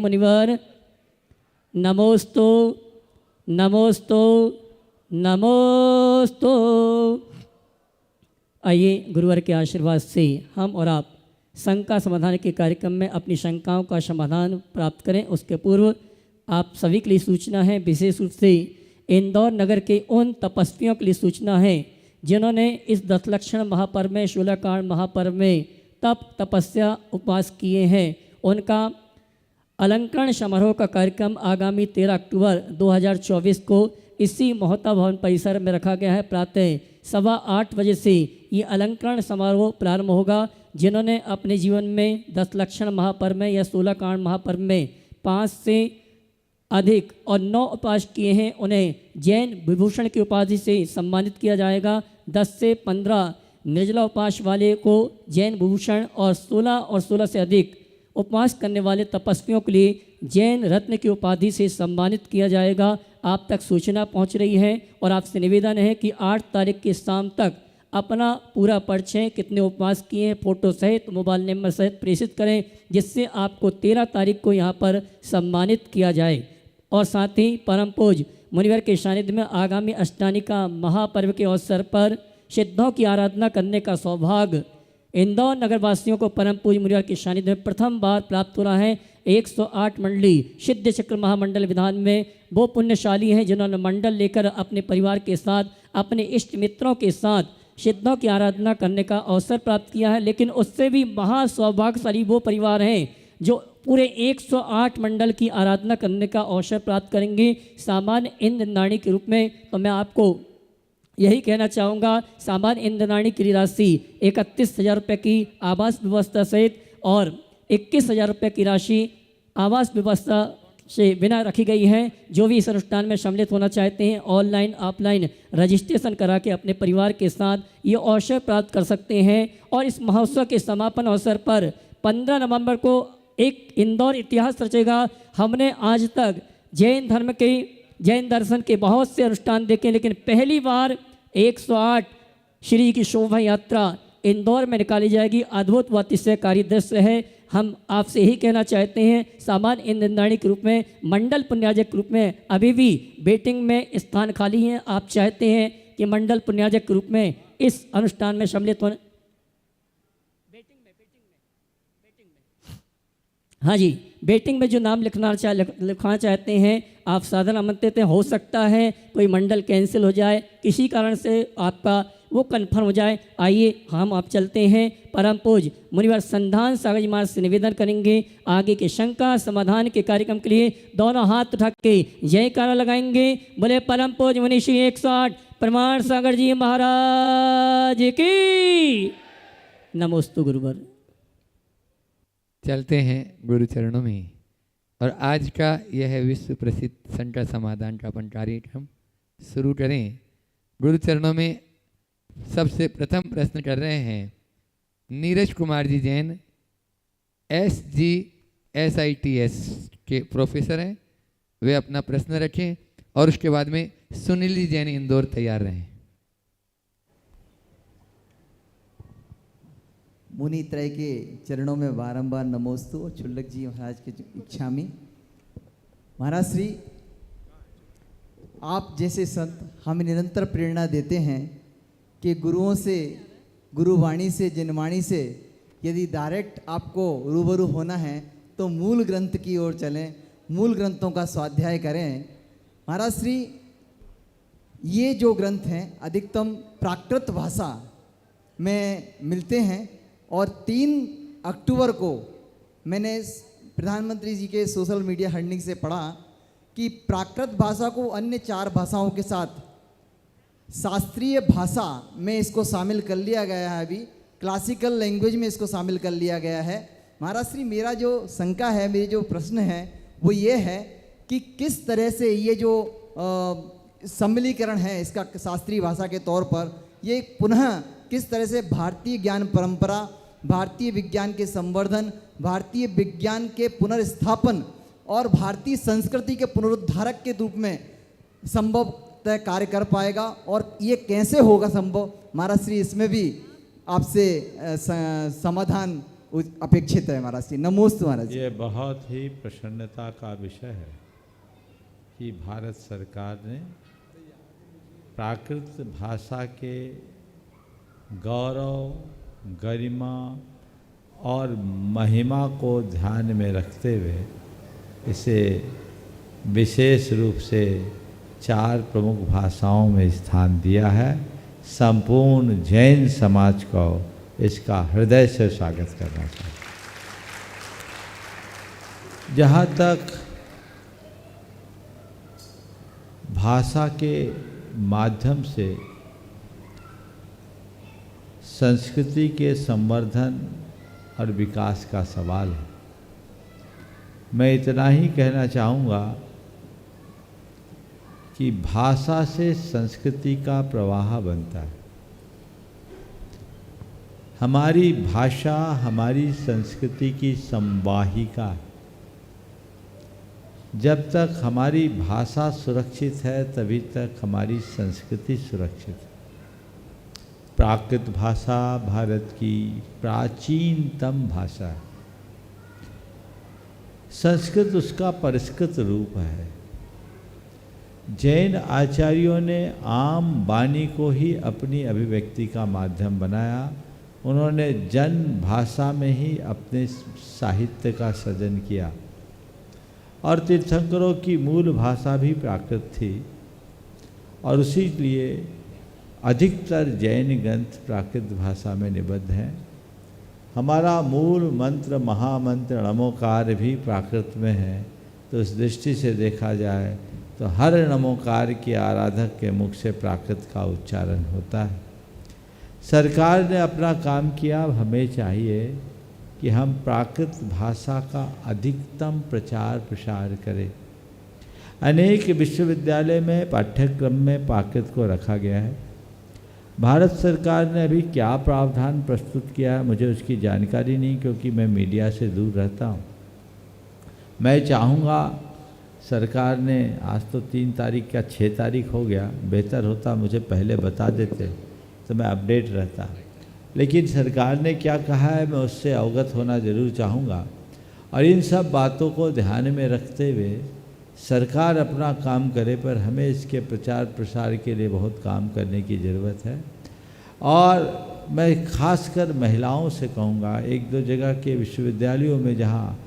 मुनिवर नमोस्तु नमोस्तु नमोस्तु। आइए गुरुवर के आशीर्वाद से हम और आप शंका समाधान के कार्यक्रम में अपनी शंकाओं का समाधान प्राप्त करें। उसके पूर्व आप सभी के लिए सूचना है, विशेष रूप से इंदौर नगर के उन तपस्वियों के लिए सूचना है जिन्होंने इस दशलक्षण महापर्व में, शूलाकांड महापर्व में तप तपस्या उपवास किए हैं। उनका अलंकरण समारोह का कार्यक्रम आगामी 13 अक्टूबर 2024 को इसी मोहता भवन परिसर में रखा गया है। प्रातः 8:15 बजे से ये अलंकरण समारोह प्रारंभ होगा। जिन्होंने अपने जीवन में दशलक्षण महापर्व में या शूलाकांड महापर्व में 5 से अधिक और 9 उपवास किए हैं, उन्हें जैन विभूषण की उपाधि से सम्मानित किया जाएगा। 10 से 15 निर्जला उपवास वाले को जैन विभूषण और 16 से अधिक उपवास करने वाले तपस्वियों के लिए जैन रत्न की उपाधि से सम्मानित किया जाएगा। आप तक सूचना पहुंच रही है और आपसे निवेदन है कि 8 तारीख की शाम तक अपना पूरा परिचय, कितने उपवास किए हैं, फोटो सहित, मोबाइल नंबर सहित प्रेषित करें, जिससे आपको 13 तारीख को यहाँ पर सम्मानित किया जाए। और साथ ही परम पूज्य मुनिवर के सानिध्य में आगामी अष्टानिका महापर्व के अवसर पर सिद्धों की आराधना करने का सौभाग्य इंदौर नगर वासियों को परम पूज्य मुनिवर के सानिध्य में प्रथम बार प्राप्त हो रहा है। 108 मंडली सिद्ध चक्र महामंडल विधान में वो पुण्यशाली हैं जिन्होंने मंडल लेकर अपने परिवार के साथ, अपने इष्ट मित्रों के साथ सिद्धों की आराधना करने का अवसर प्राप्त किया है। लेकिन उससे भी महासौभाग्यशाली वो परिवार हैं जो पूरे 108 मंडल की आराधना करने का अवसर प्राप्त करेंगे सामान्य इंद्रनाणी के रूप में। तो मैं आपको यही कहना चाहूँगा, सामान्य इंद्रनाणी की राशि 31,000 रुपये की आवास व्यवस्था सहित और 21,000 रुपये की राशि आवास व्यवस्था से बिना रखी गई है। जो भी इस अनुष्ठान में सम्मिलित होना चाहते हैं, ऑनलाइन ऑफलाइन रजिस्ट्रेशन करा के अपने परिवार के साथ ये अवसर प्राप्त कर सकते हैं। और इस महोत्सव के समापन अवसर पर 15 नवंबर को एक इंदौर इतिहास रचेगा। हमने आज तक जैन दर्शन के बहुत से अनुष्ठान देखे, लेकिन पहली बार 108 श्री की शोभा यात्रा इंदौर में निकाली जाएगी। अद्भुत व अतिशयकारी दृश्य है। हम आपसे यही कहना चाहते हैं, सामान्य इंद्रनाणी के रूप में, मंडल पुण्याजक के रूप में अभी भी वेटिंग में स्थान खाली हैं। आप चाहते हैं कि मंडल पुण्याजक के रूप में इस अनुष्ठान में सम्मिलित होने, हाँ जी, वेटिंग में जो नाम लिखना चाहते हैं, आप सादर आमंत्रित हैं। हो सकता है कोई मंडल कैंसिल हो जाए, किसी कारण से आपका वो कन्फर्म हो जाए। आइए हम आप चलते हैं। परम पूज्य मुनिवर संधान सागर जी महाराज से निवेदन करेंगे, आगे के शंका समाधान के कार्यक्रम के लिए दोनों हाथ उठा के जयकारा लगाएंगे। बोले परम पूज्य मुनिश्री 108 प्रमाण सागर जी महाराज की नमोस्तु गुरुवर। चलते हैं गुरु चरणों में और आज का यह विश्व प्रसिद्ध शंका समाधान का अपन कार्यक्रम शुरू करें। गुरु चरणों में सबसे प्रथम प्रश्न कर रहे हैं नीरज कुमार जी जैन, SGSITS के प्रोफेसर हैं। वे अपना प्रश्न रखें और उसके बाद में सुनील जी जैन इंदौर तैयार रहें। मुनि त्रय के चरणों में बारंबार नमोस्तु। छुल्लक जी महाराज की इच्छा में, महाराज श्री आप जैसे संत हमें निरंतर प्रेरणा देते हैं कि गुरुओं से, गुरुवाणी से, जनवाणी से यदि डायरेक्ट आपको रूबरू होना है तो मूल ग्रंथ की ओर चलें, मूल ग्रंथों का स्वाध्याय करें। महाराज श्री ये जो ग्रंथ हैं अधिकतम प्राकृत भाषा में मिलते हैं और 3 अक्टूबर को मैंने प्रधानमंत्री जी के सोशल मीडिया हैंडलिंग से पढ़ा कि प्राकृत भाषा को अन्य 4 भाषाओं के साथ शास्त्रीय भाषा में इसको शामिल कर लिया गया है। अभी क्लासिकल लैंग्वेज में इसको शामिल कर लिया गया है। महाराज श्री मेरा जो शंका है, मेरे जो प्रश्न है वो ये है कि किस तरह से ये जो सम्मिलीकरण है इसका शास्त्रीय भाषा के तौर पर, ये पुनः किस तरह से भारतीय ज्ञान परंपरा, भारतीय विज्ञान के संवर्धन, भारतीय विज्ञान के पुनर्स्थापन और भारतीय संस्कृति के पुनरुद्धारक के रूप में संभवतः कार्य कर पाएगा और ये कैसे होगा संभव। महाराज श्री इसमें भी आपसे समाधान अपेक्षित है महाराज जी। नमोस्तु महाराज जी। ये बहुत ही प्रसन्नता का विषय है कि भारत सरकार ने प्राकृत भाषा के गौरव, गरिमा और महिमा को ध्यान में रखते हुए इसे विशेष रूप से 4 प्रमुख भाषाओं में स्थान दिया है। संपूर्ण जैन समाज को इसका हृदय से स्वागत करना चाहिए। जहाँ तक भाषा के माध्यम से संस्कृति के संवर्धन और विकास का सवाल है, मैं इतना ही कहना चाहूँगा कि भाषा से संस्कृति का प्रवाह बनता है। हमारी भाषा हमारी संस्कृति की संवाहिका है। जब तक हमारी भाषा सुरक्षित है तभी तक हमारी संस्कृति सुरक्षित है। प्राकृत भाषा भारत की प्राचीनतम भाषा है। संस्कृत उसका परिष्कृत रूप है। जैन आचार्यों ने आम वाणी को ही अपनी अभिव्यक्ति का माध्यम बनाया। उन्होंने जन भाषा में ही अपने साहित्य का सृजन किया और तीर्थंकरों की मूल भाषा भी प्राकृत थी और उसी लिए अधिकतर जैन ग्रंथ प्राकृत भाषा में निबद्ध हैं। हमारा मूल मंत्र महामंत्र नमोकार भी प्राकृत में है। तो इस दृष्टि से देखा जाए तो हर नमोकार के आराधक के मुख से प्राकृत का उच्चारण होता है। सरकार ने अपना काम किया। अब हमें चाहिए कि हम प्राकृत भाषा का अधिकतम प्रचार प्रसार करें। अनेक विश्वविद्यालय में पाठ्यक्रम में प्राकृत को रखा गया है। भारत सरकार ने अभी क्या प्रावधान प्रस्तुत किया है मुझे उसकी जानकारी नहीं, क्योंकि मैं मीडिया से दूर रहता हूँ। मैं चाहूँगा सरकार ने आज तो 3 तारीख का 6 तारीख हो गया, बेहतर होता मुझे पहले बता देते तो मैं अपडेट रहता। लेकिन सरकार ने क्या कहा है मैं उससे अवगत होना ज़रूर चाहूँगा। और इन सब बातों को ध्यान में रखते हुए सरकार अपना काम करे, पर हमें इसके प्रचार प्रसार के लिए बहुत काम करने की ज़रूरत है। और मैं खासकर महिलाओं से कहूँगा, 1-2 जगह के विश्वविद्यालयों में जहाँ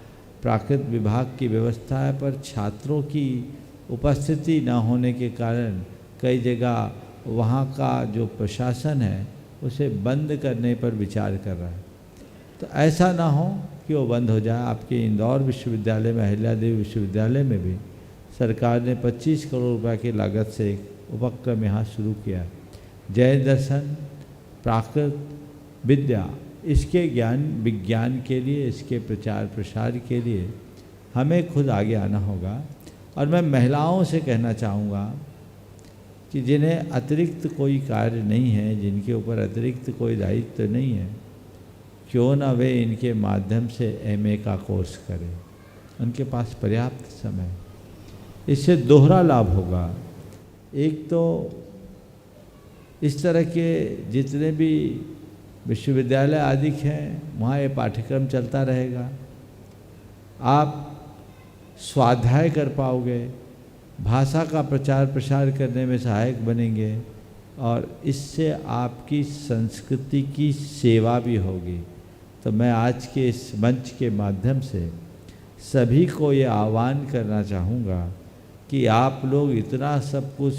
प्राकृत विभाग की व्यवस्था है पर छात्रों की उपस्थिति न होने के कारण कई जगह वहाँ का जो प्रशासन है उसे बंद करने पर विचार कर रहा है। तो ऐसा ना हो कि वो बंद हो जाए। आपके इंदौर विश्वविद्यालय में, अहिल्यादेवी विश्वविद्यालय में भी सरकार ने 25 करोड़ रुपए की लागत से एक उपक्रम यहाँ शुरू किया। जैन दर्शन, प्राकृत विद्या, इसके ज्ञान विज्ञान के लिए, इसके प्रचार प्रसार के लिए हमें खुद आगे आना होगा। और मैं महिलाओं से कहना चाहूँगा कि जिन्हें अतिरिक्त कोई कार्य नहीं है, जिनके ऊपर अतिरिक्त कोई दायित्व नहीं है, क्यों ना वे इनके माध्यम से MA का कोर्स करें। उनके पास पर्याप्त समय है। इससे दोहरा लाभ होगा। एक तो इस तरह के जितने भी विश्वविद्यालय आदि हैं वहाँ ये पाठ्यक्रम चलता रहेगा। आप स्वाध्याय कर पाओगे, भाषा का प्रचार प्रसार करने में सहायक बनेंगे और इससे आपकी संस्कृति की सेवा भी होगी। तो मैं आज के इस मंच के माध्यम से सभी को ये आह्वान करना चाहूँगा कि आप लोग इतना सब कुछ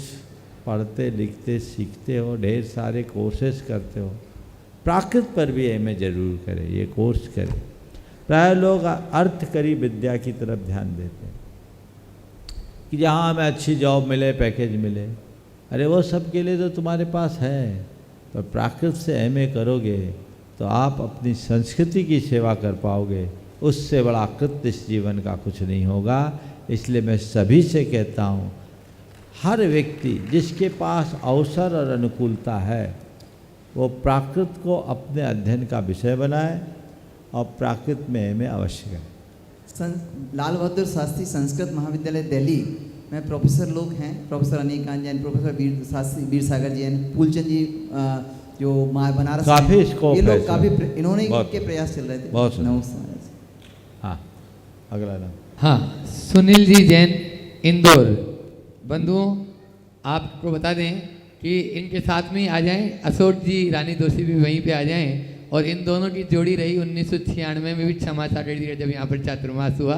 पढ़ते लिखते सीखते हो, ढेर सारे कोर्सेज करते हो, प्राकृत पर भी MA जरूर करें, ये कोर्स करें। प्राय लोग अर्थकरी विद्या की तरफ ध्यान देते हैं कि जहाँ हमें अच्छी जॉब मिले, पैकेज मिले। अरे वो सब के लिए तो तुम्हारे पास है, पर प्राकृत से MA करोगे तो आप अपनी संस्कृति की सेवा कर पाओगे। उससे बड़ा कृत्य इस जीवन का कुछ नहीं होगा। इसलिए मैं सभी से कहता हूँ, हर व्यक्ति जिसके पास अवसर और अनुकूलता है वो प्राकृत को अपने अध्ययन का विषय बनाए और प्राकृत में MA अवश्य करें। लाल बहादुर शास्त्री संस्कृत महाविद्यालय दिल्ली में प्रोफेसर लोग हैं, प्रोफेसर अनिल कांत जैन, प्रोफेसर वीर सागर जैन, फूलचंद जी जो बनारस काफी में, स्कोप ये है लोग इसमें। काफी इन्होंने बहुत- के प्रयास चल रहे थे। बहुत सुंदर। नमस्ते महाराज। हाँ, अगला नाम। हाँ, सुनील जी जैन, इंदौर। बंधुओं, आपको बता दें कि इनके साथ में ही आ जाएं, अशोक जी रानी दोषी भी वहीं पे आ जाएं। और इन दोनों की जोड़ी रही 1996 में भी क्षमा सागर जी जब यहाँ पर चातुर्मास हुआ,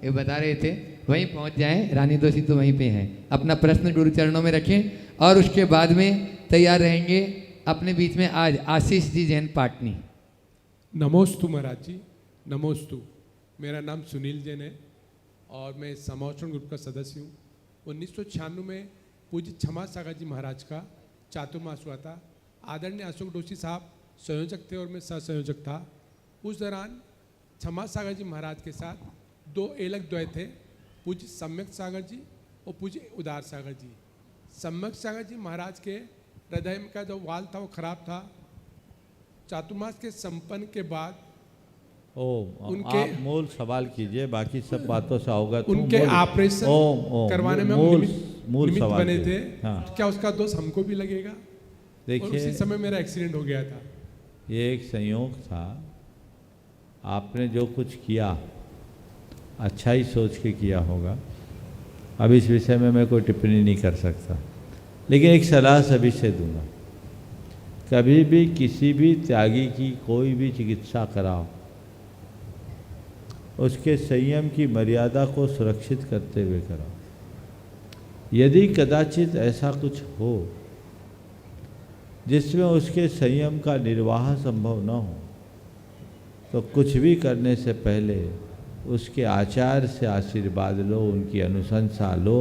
ये बता रहे थे, वहीं पहुँच जाएं। रानी दोषी तो वहीं पे हैं। अपना प्रश्न गुरु चरणों में रखें और उसके बाद में तैयार रहेंगे अपने बीच में आज आशीष जी जैन पाटनी। नमोस्तु महाराज जी, नमोस्तु। मेरा नाम सुनील जैन है और मैं समावचरण ग्रुप का सदस्य हूँ। 1996 में पूज्य क्षमा सागर जी महाराज का चातुर्मास हुआ था। आदरणीय अशोक दोषी साहब संयोजक थे और मैं सह संयोजक था। उस दौरान क्षमा सागर जी महाराज के साथ दो अलग द्वय थे, पूज्य सम्यक सागर जी और पूज्य उदार सागर जी। सम्यक सागर जी महाराज के हृदय का जो वाल था वो खराब था। चातुर्मास के संपन्न के बाद आप मूल सवाल कीजिए, बाकी सब बातों से अवगत हूं। उनके ऑपरेशन करवाने में हम निमित्त सवाल बने कीजिए। थे। हाँ। क्या उसका दोष हमको भी लगेगा? और देखिए, उसी समय मेरा एक्सीडेंट हो गया था। ये एक संयोग था। आपने जो कुछ किया अच्छा ही सोच के किया होगा। अब इस विषय में मैं कोई टिप्पणी नहीं कर सकता, लेकिन एक सलाह सभी से दूंगा, कभी भी किसी भी त्यागी की कोई भी चिकित्सा कराओ, उसके संयम की मर्यादा को सुरक्षित करते हुए कराओ। यदि कदाचित ऐसा कुछ हो जिसमें उसके संयम का निर्वाह संभव न हो, तो कुछ भी करने से पहले उसके आचार्य से आशीर्वाद लो, उनकी अनुशंसा लो।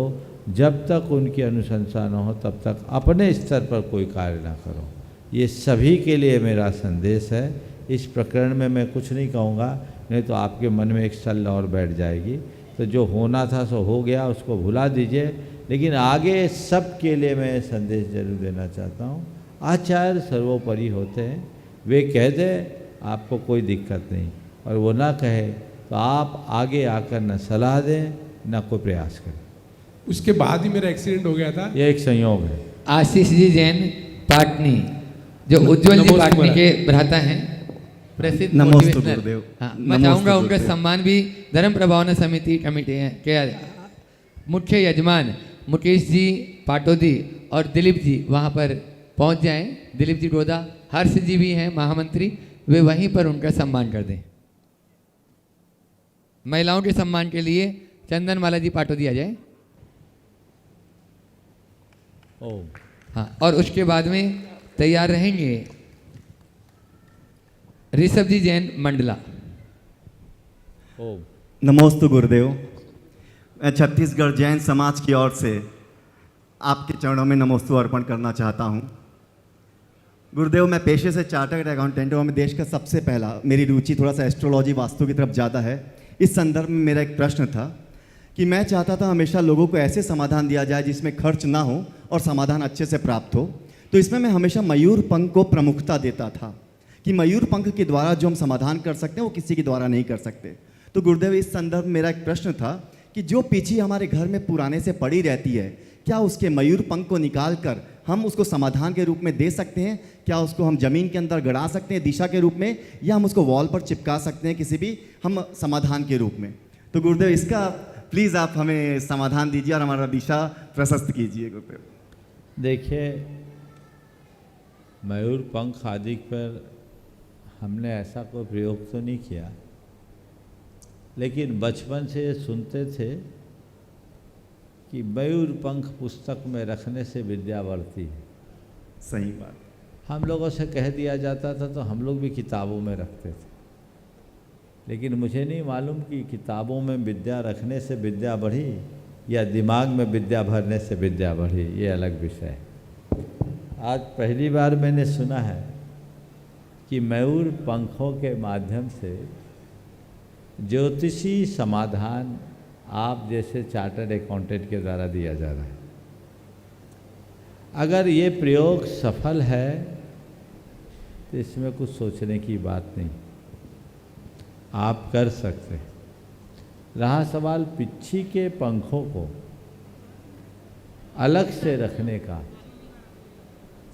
जब तक उनकी अनुशंसा न हो तब तक अपने स्तर पर कोई कार्य ना करो। ये सभी के लिए मेरा संदेश है। इस प्रकरण में मैं कुछ नहीं कहूँगा, नहीं तो आपके मन में एक सल और बैठ जाएगी। तो जो होना था सो हो गया, उसको भुला दीजिए। लेकिन आगे सब के लिए मैं संदेश जरूर देना चाहता हूँ, आचार्य सर्वोपरि होते हैं। वे कह दे आपको कोई दिक्कत नहीं, और वो ना कहे तो आप आगे आकर न सलाह दें न कोई प्रयास करें। उसके बाद ही मेरा एक्सीडेंट हो गया था। ये एक संयोग है। आशीष जी जैन पाटनी, जो उज्जवल जी नमोस्तु पाटनी महाराज। के भ्राता हैं, प्रसिद्ध नमोस्तु मोटिवेशनल। गुरुदेव। हाँ, मैं नमोस्तु चाहूँगा उनका गुरुदेव। सम्मान भी धर्म प्रभावना समिति कमेटी के मुख्य यजमान मुकेश जी पाटोदी और दिलीप जी वहाँ पर पहुँच जाएं। दिलीप जी डोदा, हर्ष जी भी हैं महामंत्री, वे वहीं पर उनका सम्मान कर दें। महिलाओं के सम्मान के लिए चंदन माला जी पाटोदी आ जाए। हाँ, और उसके बाद में तैयार रहेंगे ऋषभ जी जैन मंडला। नमोस्तु गुरुदेव। मैं छत्तीसगढ़ जैन समाज की ओर से आपके चरणों में नमोस्तु अर्पण करना चाहता हूँ। गुरुदेव, मैं पेशे से चार्टर्ड अकाउंटेंट हूँ और मैं देश का सबसे पहला, मेरी रुचि थोड़ा सा एस्ट्रोलॉजी वास्तु की तरफ ज़्यादा है। इस संदर्भ में मेरा एक प्रश्न था कि मैं चाहता था हमेशा लोगों को ऐसे समाधान दिया जाए जिसमें खर्च ना हो और समाधान अच्छे से प्राप्त हो। तो इसमें मैं हमेशा मयूर पंख को प्रमुखता देता था कि मयूर पंख के द्वारा जो हम समाधान कर सकते हैं वो किसी के द्वारा नहीं कर सकते। तो गुरुदेव, इस संदर्भ में मेरा एक प्रश्न था कि जो पीछे हमारे घर में पुराने से पड़ी रहती है, क्या उसके मयूर पंख को निकाल कर हम उसको समाधान के रूप में दे सकते हैं? क्या उसको हम ज़मीन के अंदर गड़ा सकते हैं दिशा के रूप में, या हम उसको वॉल पर चिपका सकते हैं किसी भी हम समाधान के रूप में? तो गुरुदेव, इसका प्लीज़ आप हमें समाधान दीजिए और हमारा दिशा प्रशस्त कीजिए गुरुदेव। देखिए, मयूर पंख आदि पर हमने ऐसा कोई प्रयोग तो नहीं किया, लेकिन बचपन से सुनते थे कि मयूर पंख पुस्तक में रखने से विद्या बढ़ती है। सही बात। हम लोगों से कह दिया जाता था तो हम लोग भी किताबों में रखते थे, लेकिन मुझे नहीं मालूम कि किताबों में विद्या रखने से विद्या बढ़ी या दिमाग में विद्या भरने से विद्या बढ़ी, ये अलग विषय है। आज पहली बार मैंने सुना है कि मयूर पंखों के माध्यम से ज्योतिषी समाधान आप जैसे चार्टर्ड अकाउंटेंट के द्वारा दिया जा रहा है। अगर ये प्रयोग सफल है तो इसमें कुछ सोचने की बात नहीं, आप कर सकते हैं। रहा सवाल पिच्छी के पंखों को अलग से रखने का,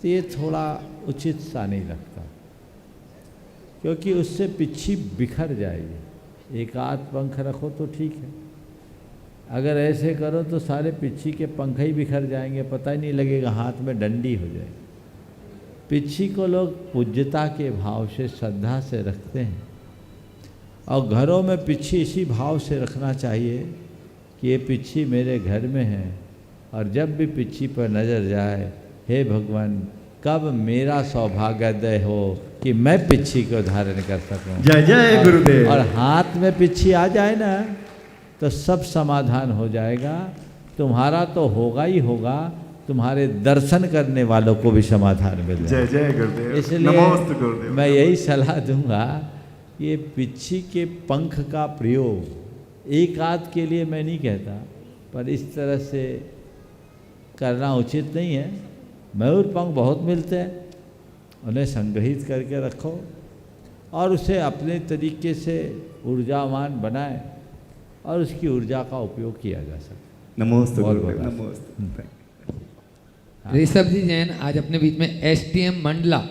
तो ये थोड़ा उचित सा नहीं लगता, क्योंकि उससे पिच्छी बिखर जाएगी। एक आध पंख रखो तो ठीक है, अगर ऐसे करो तो सारे पिच्छी के पंख ही बिखर जाएंगे, पता ही नहीं लगेगा, हाथ में डंडी हो जाएगी। पिच्छी को लोग पूज्यता के भाव से, श्रद्धा से रखते हैं, और घरों में पिच्छी इसी भाव से रखना चाहिए कि ये पिच्छी मेरे घर में है, और जब भी पिच्छी पर नज़र जाए, हे भगवान कब मेरा सौभाग्योदय हो कि मैं पिच्छी को धारण कर सकूं। जय जय गुरुदेव। और हाथ में पिच्छी आ जाए ना तो सब समाधान हो जाएगा। तुम्हारा तो होगा ही होगा, तुम्हारे दर्शन करने वालों को भी समाधान मिल जय जाएगा। जय गुरुदेव। इसलिए नमोस्तु गुरुदेव। मैं यही सलाह दूंगा, ये पिच्छी के पंख का प्रयोग एक आध के लिए मैं नहीं कहता, पर इस तरह से करना उचित नहीं है। मयूर पंख बहुत मिलते हैं, उन्हें संग्रहित करके रखो और उसे अपने तरीके से ऊर्जावान बनाए और उसकी ऊर्जा का उपयोग किया जा सकता। नमोस्तु बहुत गुरुदेव। बहुत नमोस्तु। ऋषभ जी जैन आज अपने बीच में एसटीएम मंडला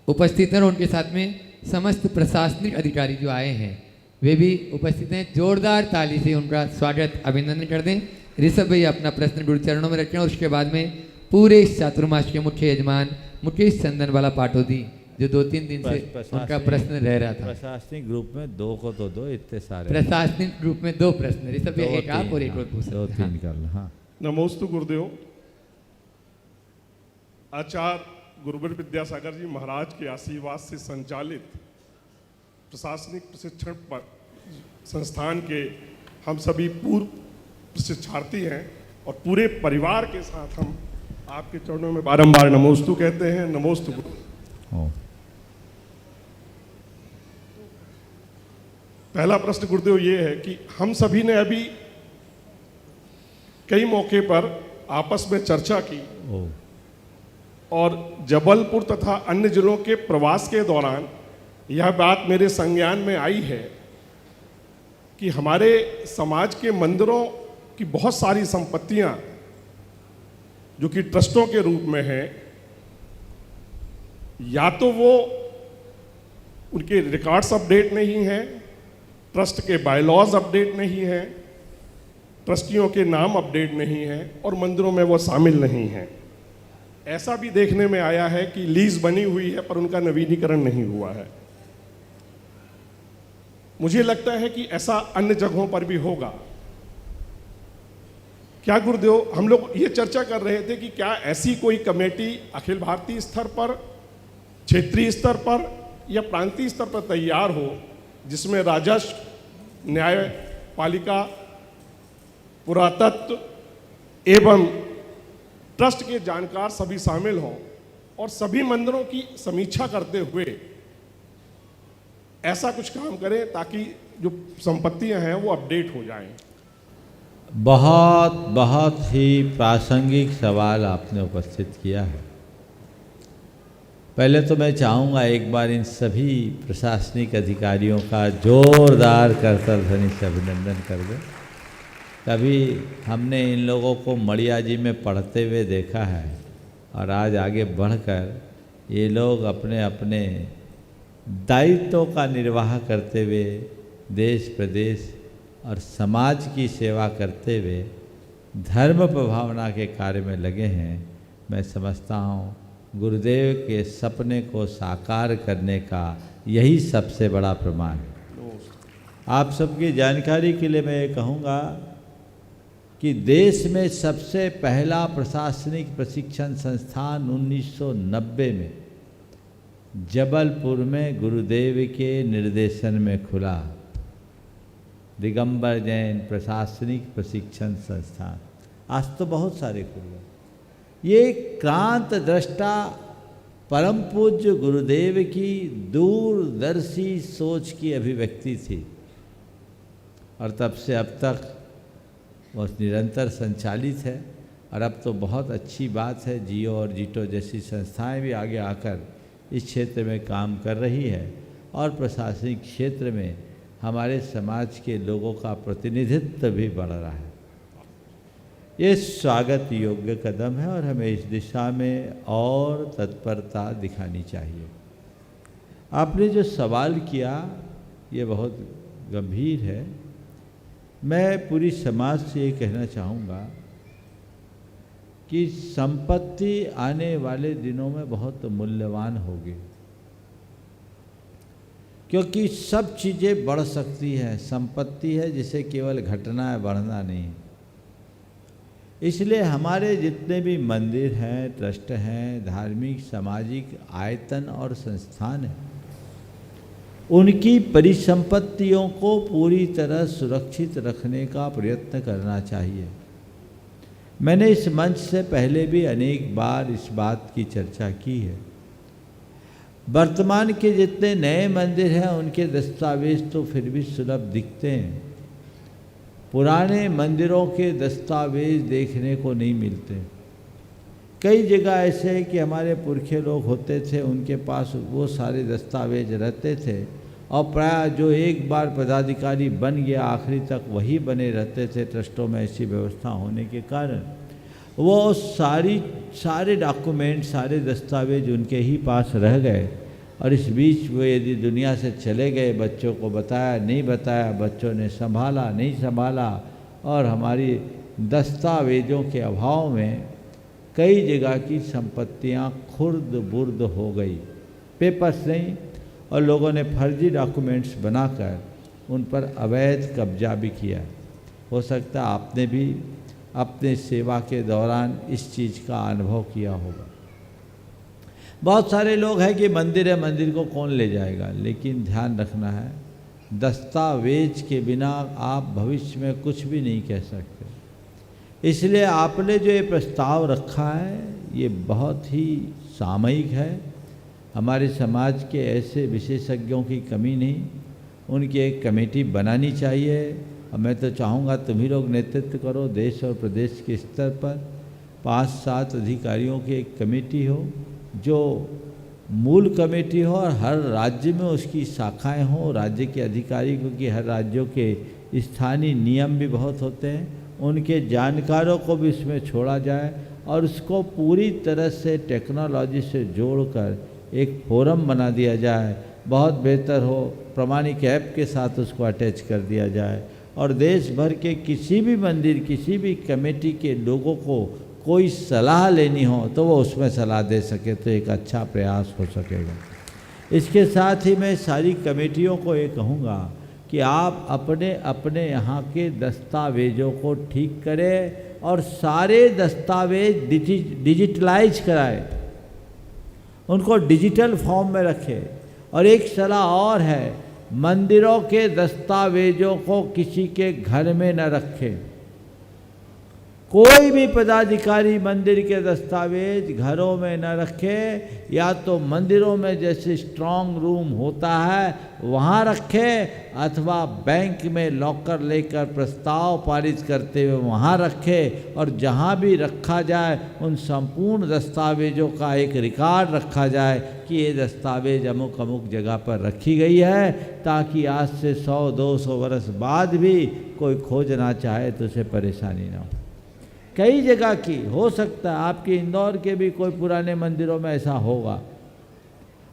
उपस्थित हैं और उनके साथ में समस्त प्रशासनिक अधिकारी जो आए हैं वे भी उपस्थित हैं। जोरदार ताली से उनका स्वागत अभिनंदन कर दें। ऋषभ भाई अपना प्रश्न गुरु चरणों में रखें और उसके बाद में पूरे चातुर्मास के मुख्य यजमान मुकेश चंदनवाला पाटोदी जो 2-3 दिन से उनका प्रश्न रह रहा था। प्रशासनिक ग्रुप में 2 को तो 2, इतने सारे प्रशासनिक ग्रुप में 2 प्रश्न, ऋषभ भाई एक आप और एक और पूछ सकते हैं। 2-3 कर लो। हाँ, नमोस्तु गुरुदेव। आचार्य गुरुवर विद्यासागर जी महाराज के आशीर्वाद से संचालित प्रशासनिक प्रशिक्षण संस्थान के हम सभी पूर्व प्रशिक्षार्थी हैं और पूरे परिवार के साथ हम आपके चरणों में बारंबार नमोस्तु कहते हैं। नमोस्तु। पहला प्रश्न गुरुदेव ये है कि हम सभी ने अभी कई मौके पर आपस में चर्चा की और जबलपुर तथा अन्य जिलों के प्रवास के दौरान यह बात मेरे संज्ञान में आई है कि हमारे समाज के मंदिरों की बहुत सारी संपत्तियां जो कि ट्रस्टों के रूप में हैं, या तो वो उनके रिकॉर्ड्स अपडेट नहीं हैं, ट्रस्ट के बायलॉज अपडेट नहीं हैं, ट्रस्टियों के नाम अपडेट नहीं हैं और मंदिरों में वो शामिल नहीं हैं। ऐसा भी देखने में आया है कि लीज बनी हुई है पर उनका नवीनीकरण नहीं हुआ है। मुझे लगता है कि ऐसा अन्य जगहों पर भी होगा। क्या गुरुदेव, हम लोग ये चर्चा कर रहे थे कि क्या ऐसी कोई कमेटी अखिल भारतीय स्तर पर, क्षेत्रीय स्तर पर या प्रांतीय स्तर पर तैयार हो जिसमें राजस्व, न्यायपालिका, पुरातत्व एवं ट्रस्ट के जानकार सभी शामिल हों और सभी मंदिरों की समीक्षा करते हुए ऐसा कुछ काम करें ताकि जो संपत्तियां हैं वो अपडेट हो जाएं। बहुत बहुत ही प्रासंगिक सवाल आपने उपस्थित किया है। पहले तो मैं चाहूँगा एक बार इन सभी प्रशासनिक अधिकारियों का जोरदार करतल ध्वनि से अभिनंदन कर दें। कभी हमने इन लोगों को मड़िया जी में पढ़ते हुए देखा है और आज आगे बढ़कर ये लोग अपने अपने दायित्वों का निर्वाह करते हुए देश प्रदेश और समाज की सेवा करते हुए धर्म प्रभावना के कार्य में लगे हैं। मैं समझता हूँ गुरुदेव के सपने को साकार करने का यही सबसे बड़ा प्रमाण है। आप सबकी जानकारी के लिए मैं ये कहूँगा कि देश में सबसे पहला प्रशासनिक प्रशिक्षण संस्थान 1990 में जबलपुर में गुरुदेव के निर्देशन में खुला, दिगंबर जैन प्रशासनिक प्रशिक्षण संस्थान। आज तो बहुत सारे खुल गए। ये क्रांत दृष्टा परम पूज्य गुरुदेव की दूरदर्शी सोच की अभिव्यक्ति थी और तब से अब तक वो निरंतर संचालित है। और अब तो बहुत अच्छी बात है, जियो और जीटो जैसी संस्थाएं भी आगे आकर इस क्षेत्र में काम कर रही है और प्रशासनिक क्षेत्र में हमारे समाज के लोगों का प्रतिनिधित्व भी बढ़ रहा है। ये स्वागत योग्य कदम है और हमें इस दिशा में और तत्परता दिखानी चाहिए। आपने जो सवाल किया ये बहुत गंभीर है। मैं पूरी समाज से ये कहना चाहूँगा कि संपत्ति आने वाले दिनों में बहुत मूल्यवान होगी, क्योंकि सब चीज़ें बढ़ सकती हैं। संपत्ति है जिसे केवल घटना है, बढ़ना नहीं। इसलिए हमारे जितने भी मंदिर हैं, ट्रस्ट हैं, धार्मिक सामाजिक आयतन और संस्थान हैं, उनकी परिसंपत्तियों को पूरी तरह सुरक्षित रखने का प्रयत्न करना चाहिए। मैंने इस मंच से पहले भी अनेक बार इस बात की चर्चा की है। वर्तमान के जितने नए मंदिर हैं उनके दस्तावेज तो फिर भी सुलभ दिखते हैं, पुराने मंदिरों के दस्तावेज देखने को नहीं मिलते। कई जगह ऐसे है कि हमारे पुरखे लोग होते थे, उनके पास वो सारे दस्तावेज रहते थे और प्राय जो एक बार पदाधिकारी बन गया आखिरी तक वही बने रहते थे। ट्रस्टों में ऐसी व्यवस्था होने के कारण वो सारे डॉक्यूमेंट, सारे दस्तावेज उनके ही पास रह गए और इस बीच वो यदि दुनिया से चले गए, बच्चों को बताया नहीं बताया, बच्चों ने संभाला नहीं संभाला, और हमारी दस्तावेजों के अभाव में कई जगह की संपत्तियां खुर्द बुर्द हो गई। पेपर्स नहीं, और लोगों ने फर्जी डॉक्यूमेंट्स बनाकर उन पर अवैध कब्जा भी किया। हो सकता है आपने भी अपने सेवा के दौरान इस चीज़ का अनुभव किया होगा। बहुत सारे लोग हैं कि मंदिर है, मंदिर को कौन ले जाएगा, लेकिन ध्यान रखना है दस्तावेज के बिना आप भविष्य में कुछ भी नहीं कह सकते। इसलिए आपने जो ये प्रस्ताव रखा है ये बहुत ही सामयिक है। हमारे समाज के ऐसे विशेषज्ञों की कमी नहीं, उनकी एक कमेटी बनानी चाहिए। और मैं तो चाहूँगा तुम ही लोग नेतृत्व करो, देश और प्रदेश के स्तर पर 5-7 अधिकारियों की एक कमेटी हो, जो मूल कमेटी हो और हर राज्य में उसकी शाखाएं हों, राज्य के अधिकारी, क्योंकि हर राज्यों के स्थानीय नियम भी बहुत होते हैं, उनके जानकारों को भी इसमें छोड़ा जाए और उसको पूरी तरह से टेक्नोलॉजी से जोड़कर एक फोरम बना दिया जाए। बहुत बेहतर हो प्रमाणिक ऐप के साथ उसको अटैच कर दिया जाए और देश भर के किसी भी मंदिर, किसी भी कमेटी के लोगों को कोई सलाह लेनी हो तो वो उसमें सलाह दे सके, तो एक अच्छा प्रयास हो सकेगा। इसके साथ ही मैं सारी कमेटियों को ये कहूँगा कि आप अपने अपने यहाँ के दस्तावेजों को ठीक करें और सारे दस्तावेज डिजिटलाइज कराएं, उनको डिजिटल फॉर्म में रखें। और एक सलाह और है, मंदिरों के दस्तावेजों को किसी के घर में न रखें। कोई भी पदाधिकारी मंदिर के दस्तावेज घरों में न रखे, या तो मंदिरों में जैसे स्ट्रांग रूम होता है वहाँ रखे, अथवा बैंक में लॉकर लेकर प्रस्ताव पारित करते हुए वहाँ रखे। और जहाँ भी रखा जाए उन संपूर्ण दस्तावेजों का एक रिकॉर्ड रखा जाए कि ये दस्तावेज अमुक अमुक जगह पर रखी गई है, ताकि आज से 100-200 वर्ष बाद भी कोई खोजना चाहे तो उसे परेशानी ना हो। कई जगह की हो सकता है, आपके इंदौर के भी कोई पुराने मंदिरों में ऐसा होगा।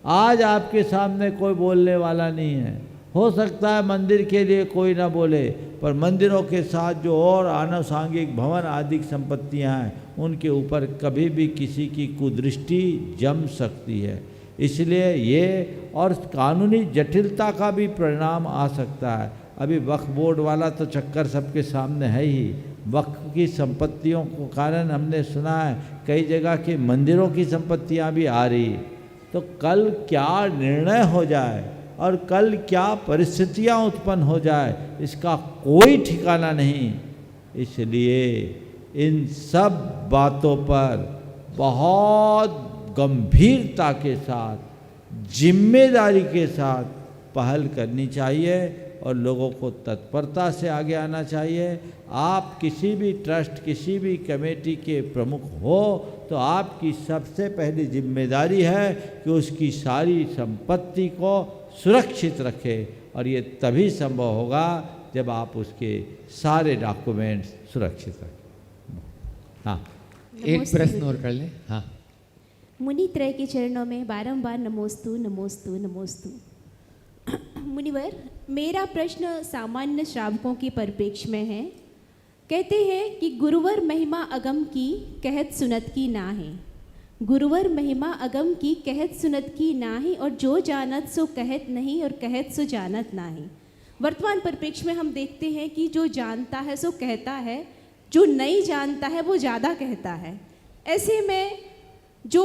आज आपके सामने कोई बोलने वाला नहीं है, हो सकता है मंदिर के लिए कोई ना बोले, पर मंदिरों के साथ जो और आनुषांगिक भवन आदि संपत्तियां हैं उनके ऊपर कभी भी किसी की कुदृष्टि जम सकती है। इसलिए ये और कानूनी जटिलता का भी परिणाम आ सकता है। अभी वक्फ बोर्ड वाला तो चक्कर सबके सामने है ही। वक्फ की संपत्तियों को कारण हमने सुना है कई जगह के मंदिरों की संपत्तियां भी आ रही, तो कल क्या निर्णय हो जाए और कल क्या परिस्थितियां उत्पन्न हो जाए इसका कोई ठिकाना नहीं। इसलिए इन सब बातों पर बहुत गंभीरता के साथ, जिम्मेदारी के साथ पहल करनी चाहिए और लोगों को तत्परता से आगे आना चाहिए। आप किसी भी ट्रस्ट, किसी भी कमेटी के प्रमुख हो तो आपकी सबसे पहली जिम्मेदारी है कि उसकी सारी संपत्ति को सुरक्षित रखें, और ये तभी संभव होगा जब आप उसके सारे डॉक्यूमेंट्स सुरक्षित रखें। हाँ, एक नमोस्तु प्रश्न गुरुदेव। और कर लें। हाँ, मुनि त्रय के चरणों में बारंबार नमोस्तु नमोस्तु नमोस्तु। मुनिवर, मेरा प्रश्न सामान्य श्रावकों के परिप्रेक्ष्य में है। कहते हैं कि गुरुवर महिमा अगम की कहत सुनत की ना है, गुरुवर महिमा अगम की कहत सुनत की ना ही, और जो जानत सो कहत नहीं और कहत सो जानत ना ही। वर्तमान परिप्रेक्ष्य में हम देखते हैं कि जो जानता है सो कहता है, जो नहीं जानता है वो ज़्यादा कहता है। ऐसे में जो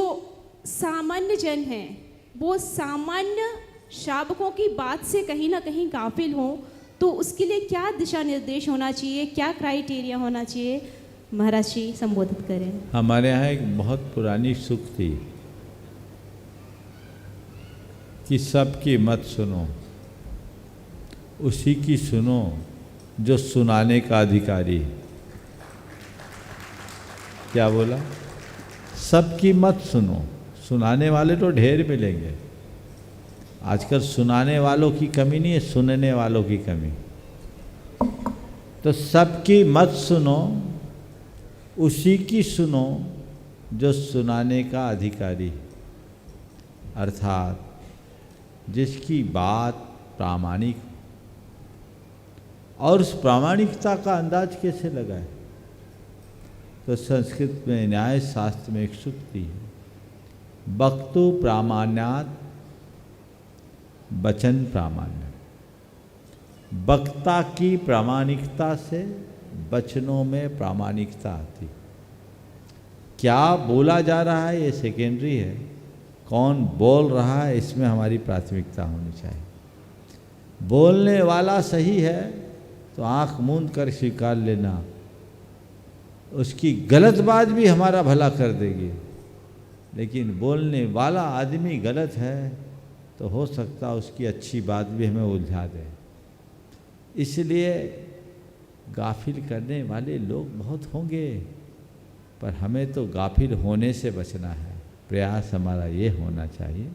सामान्य जन हैं वो सामान्य श्रावकों की बात से कहीं ना कहीं गाफिल हों, तो उसके लिए क्या दिशा निर्देश होना चाहिए, क्या क्राइटेरिया होना चाहिए? महाराज जी संबोधित करें। हमारे यहाँ एक बहुत पुरानी सूक्त थी कि सबकी मत सुनो, उसी की सुनो जो सुनाने का अधिकारी। क्या बोला? सबकी मत सुनो, सुनाने वाले तो ढेर मिलेंगे। आजकल सुनाने वालों की कमी नहीं है, सुनने वालों की कमी। तो सबकी मत सुनो, उसी की सुनो जो सुनाने का अधिकारी, अर्थात जिसकी बात प्रामाणिक हो। और उस प्रामाणिकता का अंदाज कैसे लगाए? तो संस्कृत में न्याय शास्त्र में एक सूक्ति है, वक्तु प्रामाण्यात् वचन प्रामाण्य। वक्ता की प्रामाणिकता से वचनों में प्रामाणिकता आती। क्या बोला जा रहा है ये सेकेंडरी है, कौन बोल रहा है इसमें हमारी प्राथमिकता होनी चाहिए। बोलने वाला सही है तो आंख मूंद कर स्वीकार लेना, उसकी गलत बात भी हमारा भला कर देगी। लेकिन बोलने वाला आदमी गलत है तो हो सकता है उसकी अच्छी बात भी हमें उलझा दे। इसलिए गाफिल करने वाले लोग बहुत होंगे, पर हमें तो गाफिल होने से बचना है। प्रयास हमारा ये होना चाहिए,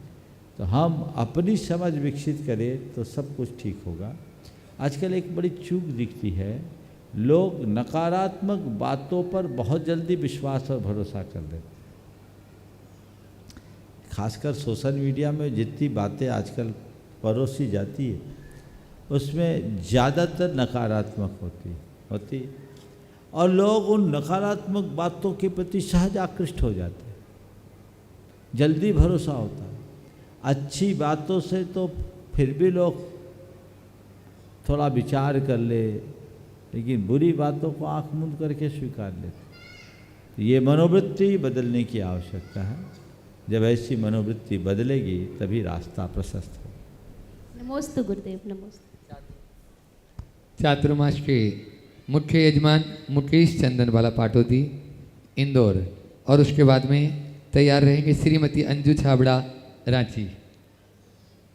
तो हम अपनी समझ विकसित करें तो सब कुछ ठीक होगा। आजकल एक बड़ी चूक दिखती है, लोग नकारात्मक बातों पर बहुत जल्दी विश्वास और भरोसा कर लेते। खासकर सोशल मीडिया में जितनी बातें आजकल परोसी जाती है उसमें ज़्यादातर नकारात्मक होती और लोग उन नकारात्मक बातों के प्रति सहज आकृष्ट हो जाते हैं, जल्दी भरोसा होता है। अच्छी बातों से तो फिर भी लोग थोड़ा विचार कर ले, लेकिन बुरी बातों को आंख मूंद करके स्वीकार लेते। ये मनोवृत्ति बदलने की आवश्यकता है। जब ऐसी मनोवृत्ति बदलेगी तभी रास्ता प्रशस्त हो। नमोस्तु गुरुदेव, नमोस्तु। चातुर्मास के मुख्य यजमान मुकेश चंदनवाला पाटोदी इंदौर, और उसके बाद में तैयार रहेंगे श्रीमती अंजू छाबड़ा रांची।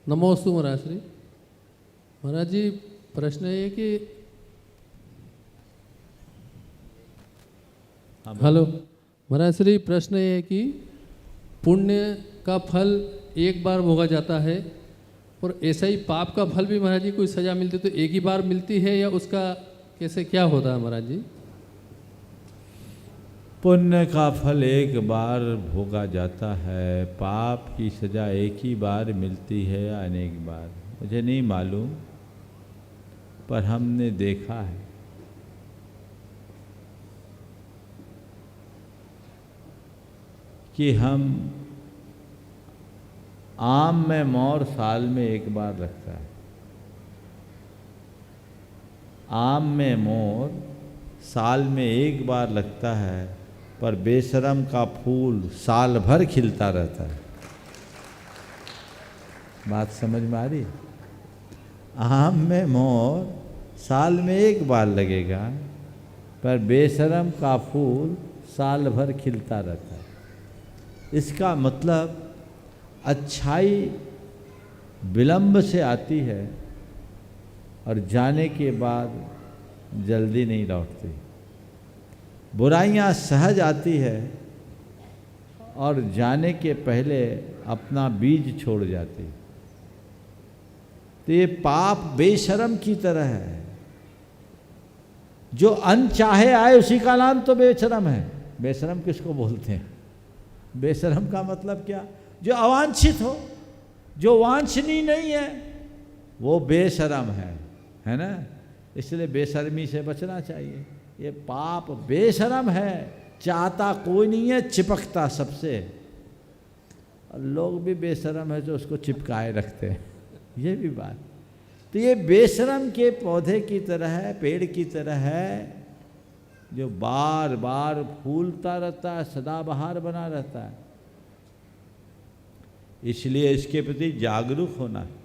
नमोस्तु महाराज श्री। महाराज जी, प्रश्न ये कि हेलो महाराज श्री, प्रश्न ये है कि पुण्य का फल एक बार भोगा जाता है, और ऐसा ही पाप का फल भी महाराज जी कोई सज़ा मिलती तो एक ही बार मिलती है, या उसका कैसे क्या होता है महाराज जी? पुण्य का फल एक बार भोगा जाता है, पाप की सज़ा एक ही बार मिलती है या अनेक बार, मुझे नहीं मालूम, पर हमने देखा है कि हम आम में मोर साल में एक बार लगता है। आम में मोर साल में एक बार लगता है, पर बेशरम का फूल साल भर खिलता रहता है। बात समझ में आ रही? आम में मोर साल में एक बार लगेगा, पर बेशरम का फूल साल भर खिलता रहता है। इसका मतलब अच्छाई विलंब से आती है और जाने के बाद जल्दी नहीं लौटती। बुराइयां सहज आती है और जाने के पहले अपना बीज छोड़ जाती। तो ये पाप बेशरम की तरह है, जो अनचाहे आए उसी का नाम तो बेशरम है। बेशरम किसको बोलते हैं? बेशरम का मतलब क्या? जो अवांछित हो, जो वांछनीय नहीं है, वो बेशरम है ना? इसलिए बेशर्मी से बचना चाहिए। ये पाप बेशरम है, चाहता कोई नहीं है, चिपकता सबसे। और लोग भी बेशरम है जो उसको चिपकाए रखते हैं, ये भी बात। तो ये बेशरम के पौधे की तरह है, पेड़ की तरह है, जो बार बार फूलता रहता है, सदाबहार बना रहता है। इसलिए इसके प्रति जागरूक होना है।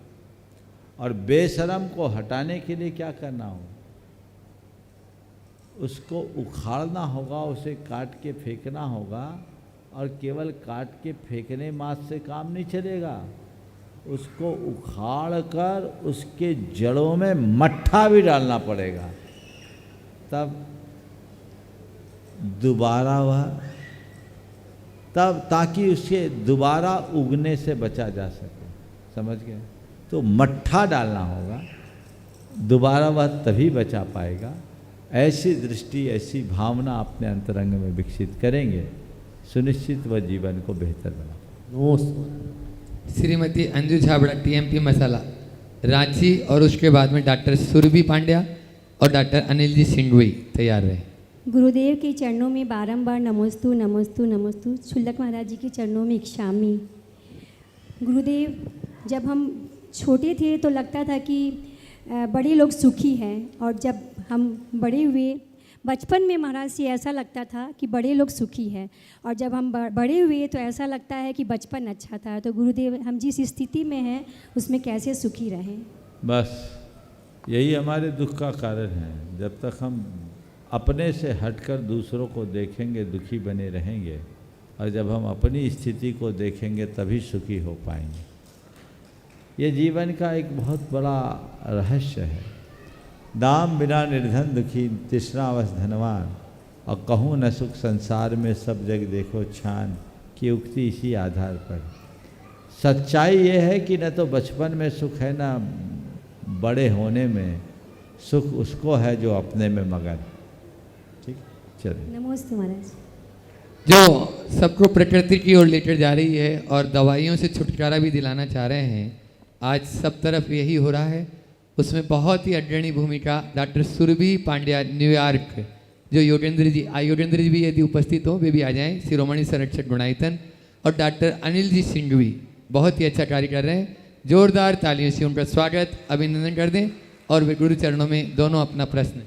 और बेशरम को हटाने के लिए क्या करना हो? उसको उखाड़ना होगा, उसे काट के फेंकना होगा। और केवल काट के फेंकने मात्र से काम नहीं चलेगा, उसको उखाड़ कर उसके जड़ों में मट्ठा भी डालना पड़ेगा, तब दोबारा वह, तब ताकि उसके दोबारा उगने से बचा जा सके। समझ गए? तो मट्ठा डालना होगा, दोबारा वह तभी बचा पाएगा। ऐसी दृष्टि, ऐसी भावना अपने अंतरंग में विकसित करेंगे, सुनिश्चित वह जीवन को बेहतर बना। श्रीमती अंजू छाबड़ा, टीएमपी मसाला, रांची, और उसके बाद में डॉक्टर सुरभि पांड्या और डॉक्टर अनिल जी सिंघवी तैयार रहे। गुरुदेव के चरणों में बारंबार नमोस्तु नमोस्तु नमोस्तु। छुल्लक महाराज जी के चरणों में इक्षामी। गुरुदेव, जब हम छोटे थे तो लगता था कि बड़े लोग सुखी हैं, और जब हम बड़े हुए, बचपन में महाराज से ऐसा लगता था कि बड़े लोग सुखी हैं, और जब हम बड़े हुए तो ऐसा लगता है कि बचपन अच्छा था। तो गुरुदेव, हम जिस स्थिति में हैं उसमें कैसे सुखी रहें? बस यही हमारे दुख का कारण है। जब तक हम अपने से हटकर दूसरों को देखेंगे, दुखी बने रहेंगे, और जब हम अपनी स्थिति को देखेंगे तभी सुखी हो पाएंगे। ये जीवन का एक बहुत बड़ा रहस्य है। दाम बिना निर्धन दुखी, तृष्णावश धनवान, और कहूँ न सुख संसार में, सब जग देखो छान, की उक्ति इसी आधार पर। सच्चाई ये है कि न तो बचपन में सुख है, न बड़े होने में सुख उसको है जो अपने में मगन। ठीक, चलिए। नमस्ते महाराज। जो सबको प्रकृति की ओर लेकर जा रही है और दवाइयों से छुटकारा भी दिलाना चाह रहे हैं, आज सब तरफ यही हो रहा है। उसमें बहुत ही अग्रणी भूमिका डॉक्टर सुरभि पांड्या, न्यूयॉर्क, जो योगेंद्र जी, योगेंद्र जी भी यदि उपस्थित हो वे भी आ जाएं, शिरोमणि संरक्षक गुणायतन, और डॉक्टर अनिल जी सिंघवी बहुत ही अच्छा कार्य कर रहे हैं। जोरदार तालियों से उनका स्वागत, अभिनंदन कर दें। और वे गुरु चरणों में दोनों अपना प्रश्न,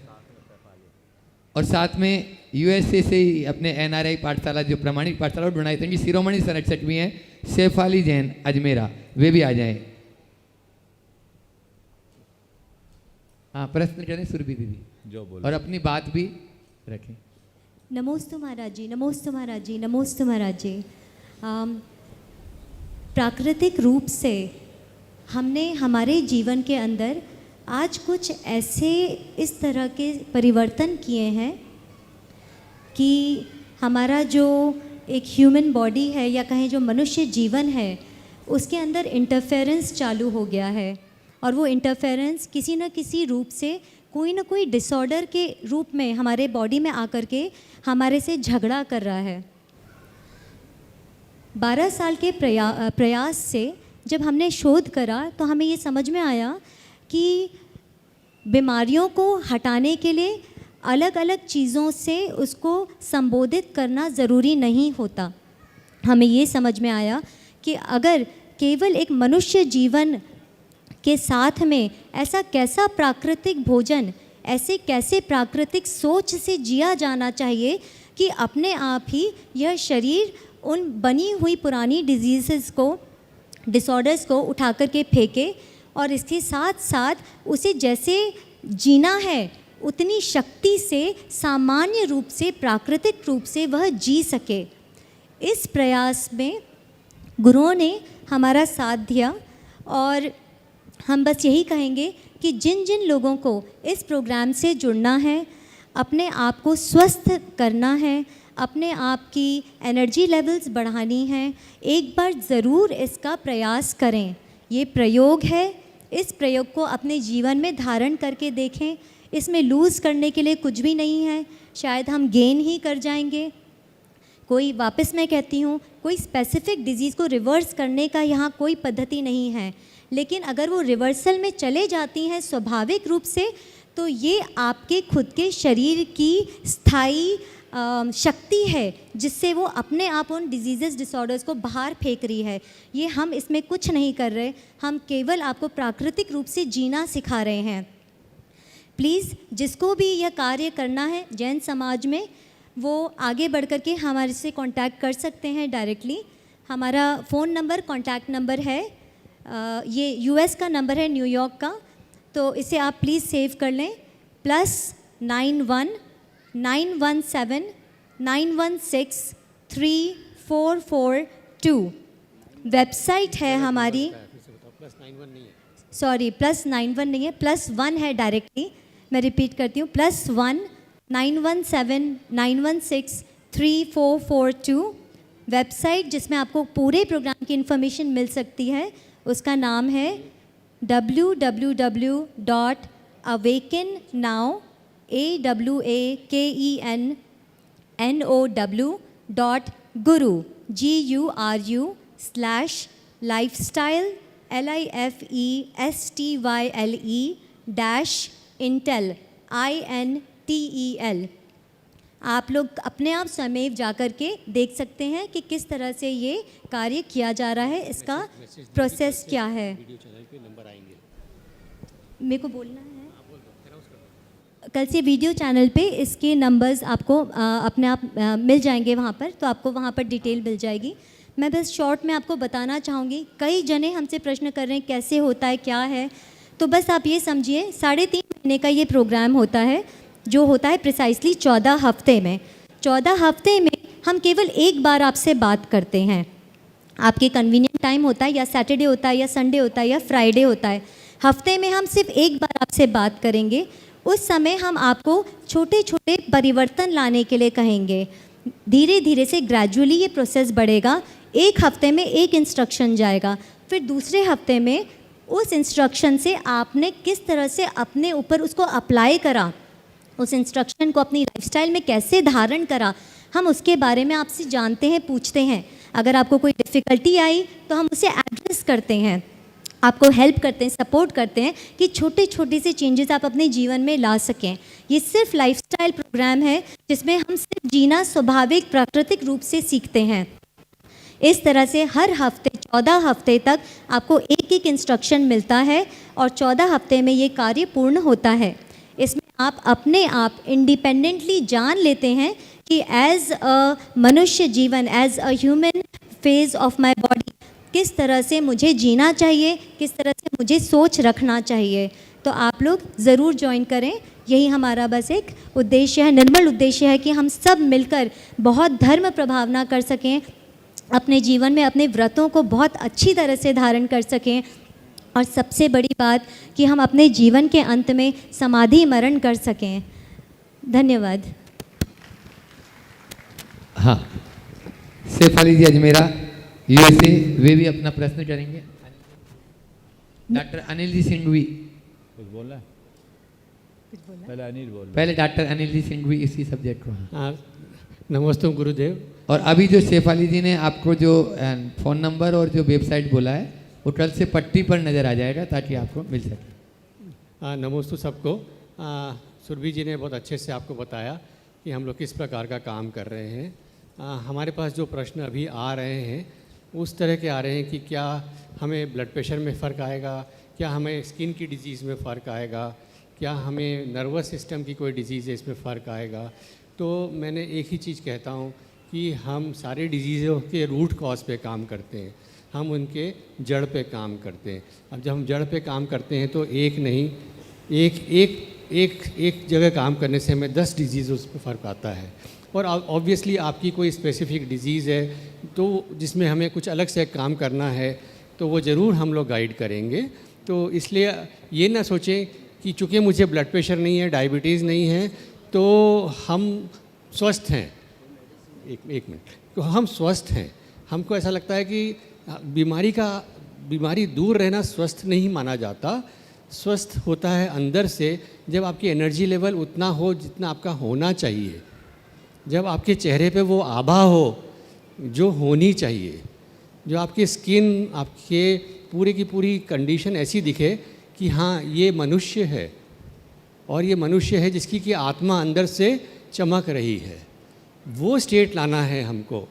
और साथ में यूएसए से ही अपने एनआरआई पाठशाला, जो प्रमाणिक पाठशाला, और गुणायतन की शिरोमणि संरक्षक भी हैं शेफाली जैन अजमेरा, वे भी आ जाएं। हाँ, प्रश्न करें सुरभि दीदी, जो बोले, और अपनी बात भी रखें। नमोस्तु महाराज जी, नमोस्तु महाराज जी, नमोस्तु महाराज जी। प्राकृतिक रूप से हमने हमारे जीवन के अंदर आज कुछ ऐसे इस तरह के परिवर्तन किए हैं कि हमारा जो एक ह्यूमन बॉडी है, या कहें जो मनुष्य जीवन है, उसके अंदर इंटरफेरेंस चालू हो गया है। और वो इंटरफेरेंस किसी न किसी रूप से, कोई ना कोई डिसऑर्डर के रूप में हमारे बॉडी में आकर के हमारे से झगड़ा कर रहा है। 12 साल के प्रयास से जब हमने शोध करा तो हमें ये समझ में आया कि बीमारियों को हटाने के लिए अलग अलग चीज़ों से उसको संबोधित करना ज़रूरी नहीं होता। हमें ये समझ में आया कि अगर केवल एक मनुष्य जीवन के साथ में ऐसा कैसा प्राकृतिक भोजन, ऐसे कैसे प्राकृतिक सोच से जिया जाना चाहिए कि अपने आप ही यह शरीर उन बनी हुई पुरानी डिजीज़ को, डिसऑर्डर्स को उठा कर के फेंके, और इसके साथ साथ उसे जैसे जीना है उतनी शक्ति से, सामान्य रूप से, प्राकृतिक रूप से वह जी सके। इस प्रयास में गुरुओं ने हमारा साथ दिया, और हम बस यही कहेंगे कि जिन जिन लोगों को इस प्रोग्राम से जुड़ना है, अपने आप को स्वस्थ करना है, अपने आप की एनर्जी लेवल्स बढ़ानी है, एक बार ज़रूर इसका प्रयास करें। ये प्रयोग है, इस प्रयोग को अपने जीवन में धारण करके देखें। इसमें लूज़ करने के लिए कुछ भी नहीं है, शायद हम गेन ही कर जाएंगे। कोई, वापस मैं कहती हूँ, कोई स्पेसिफिक डिजीज़ को रिवर्स करने का यहाँ कोई पद्धति नहीं है, लेकिन अगर वो रिवर्सल में चले जाती हैं स्वाभाविक रूप से, तो ये आपके खुद के शरीर की स्थायी शक्ति है जिससे वो अपने आप उन डिजीज़ डिसऑर्डर्स को बाहर फेंक रही है। ये हम इसमें कुछ नहीं कर रहे, हम केवल आपको प्राकृतिक रूप से जीना सिखा रहे हैं। प्लीज़ जिसको भी यह कार्य करना है जैन समाज में, वो आगे बढ़ कर के हमारे से कांटेक्ट कर सकते हैं डायरेक्टली। हमारा फ़ोन नंबर, कांटेक्ट नंबर है, ये यूएस का नंबर है, न्यूयॉर्क का, तो इसे आप प्लीज़ सेव कर लें। +91 917 916 3442 वेबसाइट है हमारी। सॉरी, +91 नहीं है, +1 है डायरेक्टली। मैं रिपीट करती हूँ, +1 917 916 3442 वेबसाइट, जिसमें आपको पूरे प्रोग्राम की इन्फॉर्मेशन मिल सकती है। उसका नाम है www.awakennow guru.lifestyle-intel आप लोग अपने आप स्वयं जा कर के देख सकते हैं कि किस तरह से ये कार्य किया जा रहा है, इसका प्रोसेस क्या है। मेरे को बोलना है, कल से वीडियो चैनल पे इसके नंबर्स आपको अपने आप मिल जाएंगे वहाँ पर, तो आपको वहाँ पर डिटेल मिल जाएगी। मैं बस शॉर्ट में आपको बताना चाहूँगी, कई जने हमसे प्रश्न कर रहे हैं कैसे होता है, क्या है, तो बस आप ये समझिए 3.5 महीने का ये प्रोग्राम होता है, जो होता है प्रिसाइसली 14 हफ्ते में। 14 हफ्ते में हम केवल एक बार आपसे बात करते हैं। आपके कन्वीनियंट टाइम होता है, या सैटरडे होता है, या संडे होता है, या फ्राइडे होता है। हफ्ते में हम सिर्फ एक बार आपसे बात करेंगे। उस समय हम आपको छोटे छोटे परिवर्तन लाने के लिए कहेंगे। धीरे धीरे से ग्रेजुअली ये प्रोसेस बढ़ेगा। एक हफ्ते में एक इंस्ट्रक्शन जाएगा, फिर दूसरे हफ्ते में उस इंस्ट्रक्शन से आपने किस तरह से अपने ऊपर उसको अप्लाई करा, उस इंस्ट्रक्शन को अपनी लाइफस्टाइल में कैसे धारण करा, हम उसके बारे में आपसे जानते हैं, पूछते हैं। अगर आपको कोई डिफ़िकल्टी आई तो हम उसे एड्रेस करते हैं, आपको हेल्प करते हैं, सपोर्ट करते हैं कि छोटे छोटे से चेंजेस आप अपने जीवन में ला सकें। ये सिर्फ लाइफस्टाइल प्रोग्राम है जिसमें हम सिर्फ जीना स्वाभाविक प्राकृतिक रूप से सीखते हैं। इस तरह से हर हफ्ते 14 हफ्ते तक आपको एक एक इंस्ट्रक्शन मिलता है और 14 हफ्ते में ये कार्य पूर्ण होता है। इसमें आप अपने आप इंडिपेंडेंटली जान लेते हैं कि एज अ मनुष्य जीवन, as a human phase of my body, किस तरह से मुझे जीना चाहिए, किस तरह से मुझे सोच रखना चाहिए। तो आप लोग ज़रूर ज्वाइन करें। यही हमारा बस एक उद्देश्य है, निर्मल उद्देश्य है कि हम सब मिलकर बहुत धर्म प्रभावना कर सकें, अपने जीवन में अपने व्रतों को बहुत अच्छी तरह से धारण कर सकें, और सबसे बड़ी बात कि हम अपने जीवन के अंत में समाधि मरण कर सकें। धन्यवाद। हाँ, सैफ अली जी अजमेरा यूएसए, वे भी अपना प्रश्न करेंगे। डॉक्टर अनिल जी सिंघवी, कुछ बोला? पहले अनिल बोल। पहले डॉक्टर अनिल जी सिंघवी इसी सब्जेक्ट को। हाँ, नमस्ते गुरुदेव। और अभी जो सैफ अली जी ने आपको जो फ़ोन नंबर और जो वेबसाइट बोला है, वो कल से पट्टी पर नज़र आ जाएगा ताकि आपको मिल सके। नमस्ते सबको। सुरभि जी ने बहुत अच्छे से आपको बताया कि हम लोग किस प्रकार का काम कर रहे हैं। हमारे पास जो प्रश्न अभी आ रहे हैं उस तरह के आ रहे हैं कि क्या हमें ब्लड प्रेशर में फ़र्क आएगा, क्या हमें स्किन की डिजीज़ में फ़र्क आएगा, क्या हमें नर्वस सिस्टम की कोई डिजीज़ है इसमें फ़र्क आएगा। तो मैंने एक ही चीज़ कहता हूँ कि हम सारे डिजीज़ों के रूट कॉज पे काम करते हैं, हम उनके जड़ पे काम करते हैं। अब जब हम जड़ पे काम करते हैं तो एक नहीं, एक जगह काम करने से हमें 10 डिजीज़ उस पर फ़र्क आता है। और ऑब्वियसली आपकी कोई स्पेसिफिक डिजीज़ है तो जिसमें हमें कुछ अलग से काम करना है तो वो ज़रूर हम लोग गाइड करेंगे। तो इसलिए ये ना सोचें कि चूँकि मुझे ब्लड प्रेशर नहीं है, डायबिटीज़ नहीं है, तो हम स्वस्थ हैं। एक मिनट, तो हम स्वस्थ हैं। हमको ऐसा लगता है कि बीमारी दूर रहना स्वस्थ नहीं माना जाता। स्वस्थ होता है अंदर से, जब आपकी एनर्जी लेवल उतना हो जितना आपका होना चाहिए। जब आपके चेहरे पे वो आभा हो जो होनी चाहिए, जो आपकी स्किन, आपके पूरे की पूरी कंडीशन ऐसी दिखे कि हाँ ये मनुष्य है, और ये मनुष्य है जिसकी कि आत्मा अंदर से चमक रही है, वो स्टेट लाना है हमको।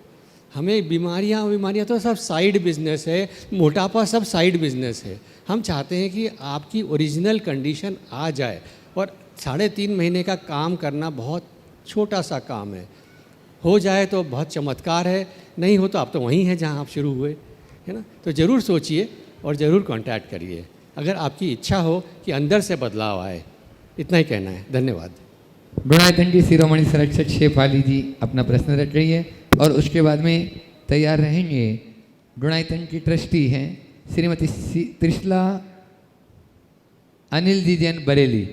हमें बीमारियाँ तो सब साइड बिजनेस है, मोटापा सब साइड बिजनेस है। हम चाहते हैं कि आपकी ओरिजिनल कंडीशन आ जाए, और 3.5 महीने का काम करना बहुत छोटा सा काम है, हो जाए तो बहुत चमत्कार है, नहीं हो तो आप तो वहीं हैं जहाँ आप शुरू हुए, है ना। तो ज़रूर सोचिए और ज़रूर कांटेक्ट करिए अगर आपकी इच्छा हो कि अंदर से बदलाव आए। इतना ही कहना है, धन्यवाद। गुणायतन की शिरोमणि संरक्षक शेफाली जी अपना प्रश्न रख रही है, और उसके बाद में तैयार रहेंगे गुणायतन की ट्रस्टी हैं श्रीमती त्रिशला अनिल जी जैन बरेली।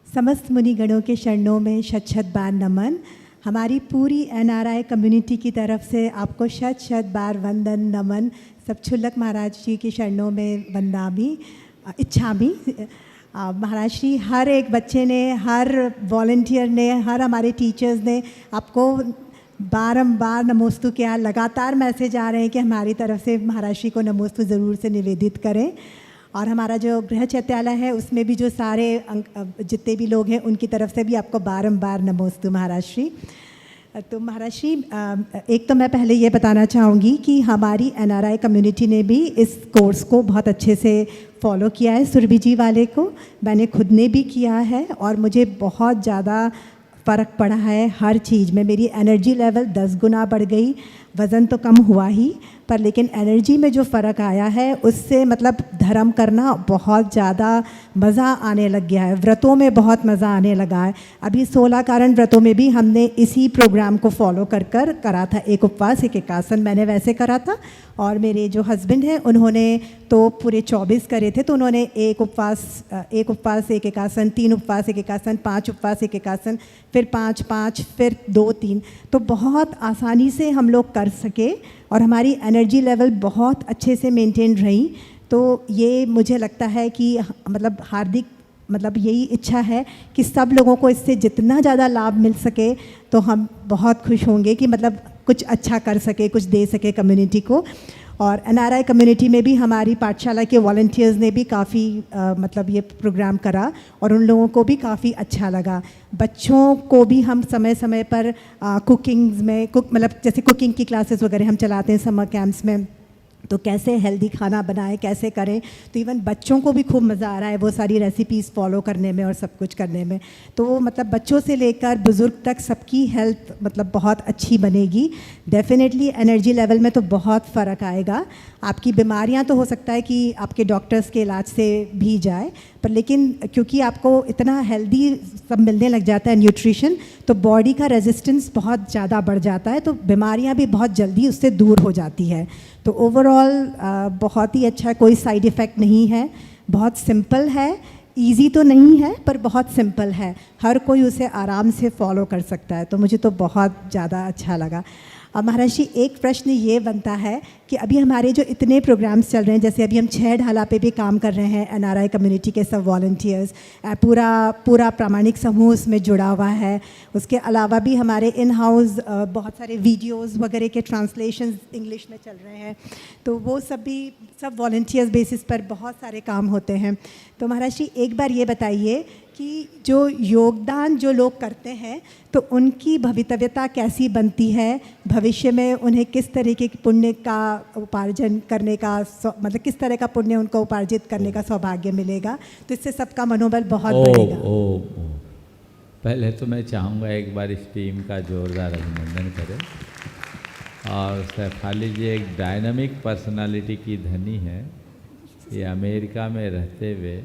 समस्त मुनिगणों के शरणों में शत शत बार नमन। हमारी पूरी NRI कम्युनिटी की तरफ से आपको शत शत बार वंदन नमन। सब क्षुल्लक महाराज जी के शरणों में वंदामी इच्छामी। महाराज श्री, हर एक बच्चे ने, हर वॉलंटियर ने, हर हमारे टीचर्स ने आपको बारंबार नमोस्तु किया। लगातार मैसेज आ रहे हैं कि हमारी तरफ से महाराज श्री को नमोस्तु ज़रूर से निवेदित करें। और हमारा जो गृह चैत्यालय है उसमें भी जो सारे जितने भी लोग हैं उनकी तरफ से भी आपको बारंबार नमोस्तु महाराज श्री। तो महाराज श्री, एक तो मैं पहले ये बताना चाहूँगी कि हमारी NRI कम्युनिटी ने भी इस कोर्स को बहुत अच्छे से फॉलो किया है। सुरभि जी वाले को मैंने खुद ने भी किया है और मुझे बहुत ज़्यादा फ़र्क पड़ा है हर चीज़ में। मेरी एनर्जी लेवल 10 गुना बढ़ गई। वज़न तो कम हुआ ही, पर लेकिन एनर्जी में जो फ़र्क आया है उससे मतलब धर्म करना बहुत ज़्यादा मज़ा आने लग गया है। व्रतों में बहुत मज़ा आने लगा है। अभी 16 कारण व्रतों में भी हमने इसी प्रोग्राम को फॉलो कर करा था। एक उपवास एक एकासन मैंने वैसे करा था, और मेरे जो हस्बैंड हैं उन्होंने तो पूरे 24 करे थे। तो उन्होंने एक उपवास एक एकासन, 3 उपवास एक एकासन, 5 उपवास एक एकासन, फिर 5-5, फिर 2-3। तो बहुत आसानी से हम लोग कर सके और हमारी एनर्जी लेवल बहुत अच्छे से मेंटेन रही। तो ये मुझे लगता है कि मतलब हार्दिक मतलब यही इच्छा है कि सब लोगों को इससे जितना ज़्यादा लाभ मिल सके तो हम बहुत खुश होंगे कि मतलब कुछ अच्छा कर सके, कुछ दे सके कम्युनिटी को। और NRI कम्युनिटी में भी हमारी पाठशाला के वॉलंटियर्स ने भी काफ़ी मतलब ये प्रोग्राम करा और उन लोगों को भी काफ़ी अच्छा लगा। बच्चों को भी हम समय समय पर कुकिंग्स में मतलब जैसे कुकिंग की क्लासेस वगैरह हम चलाते हैं समर कैंप्स में, तो कैसे हेल्दी खाना बनाएं, कैसे करें। तो इवन बच्चों को भी खूब मज़ा आ रहा है वो सारी रेसिपीज़ फॉलो करने में और सब कुछ करने में। तो मतलब बच्चों से लेकर बुज़ुर्ग तक सबकी हेल्थ मतलब बहुत अच्छी बनेगी। डेफिनेटली एनर्जी लेवल में तो बहुत फ़र्क आएगा। आपकी बीमारियां तो हो सकता है कि आपके डॉक्टर्स के इलाज से भी जाए, पर लेकिन क्योंकि आपको इतना हेल्दी सब मिलने लग जाता है न्यूट्रिशन, तो बॉडी का रेजिस्टेंस बहुत ज़्यादा बढ़ जाता है, तो बीमारियां भी बहुत जल्दी उससे दूर हो जाती है। तो ओवरऑल बहुत ही अच्छा, कोई साइड इफ़ेक्ट नहीं है, बहुत सिंपल है, इजी तो नहीं है पर बहुत सिंपल है, हर कोई उसे आराम से फॉलो कर सकता है। तो मुझे तो बहुत ज़्यादा अच्छा लगा। अब महाराज जी, एक प्रश्न ये बनता है कि अभी हमारे जो इतने प्रोग्राम्स चल रहे हैं, जैसे अभी हम 6 ढाला पे भी काम कर रहे हैं, NRI कम्युनिटी के सब वॉलंटियर्स, पूरा प्रामाणिक समूह उसमें जुड़ा हुआ है। उसके अलावा भी हमारे इन हाउस बहुत सारे वीडियोस वगैरह के ट्रांसलेशंस इंग्लिश में चल रहे हैं, तो वो सब वॉलंटियर्स बेसिस पर बहुत सारे काम होते हैं। तो महाराज जी, एक बार ये बताइए कि जो योगदान जो लोग करते हैं तो उनकी भवितव्यता कैसी बनती है, भविष्य में उन्हें किस तरीके के पुण्य का उपार्जन करने का मतलब किस तरह का पुण्य उनको उपार्जित करने का सौभाग्य मिलेगा, तो इससे सबका मनोबल बहुत बढ़ेगा। पहले तो मैं चाहूँगा एक बार इस टीम का जोरदार अभिनंदन करें। और शेफाली जी एक डायनामिक पर्सनालिटी की धनी है। ये अमेरिका में रहते हुए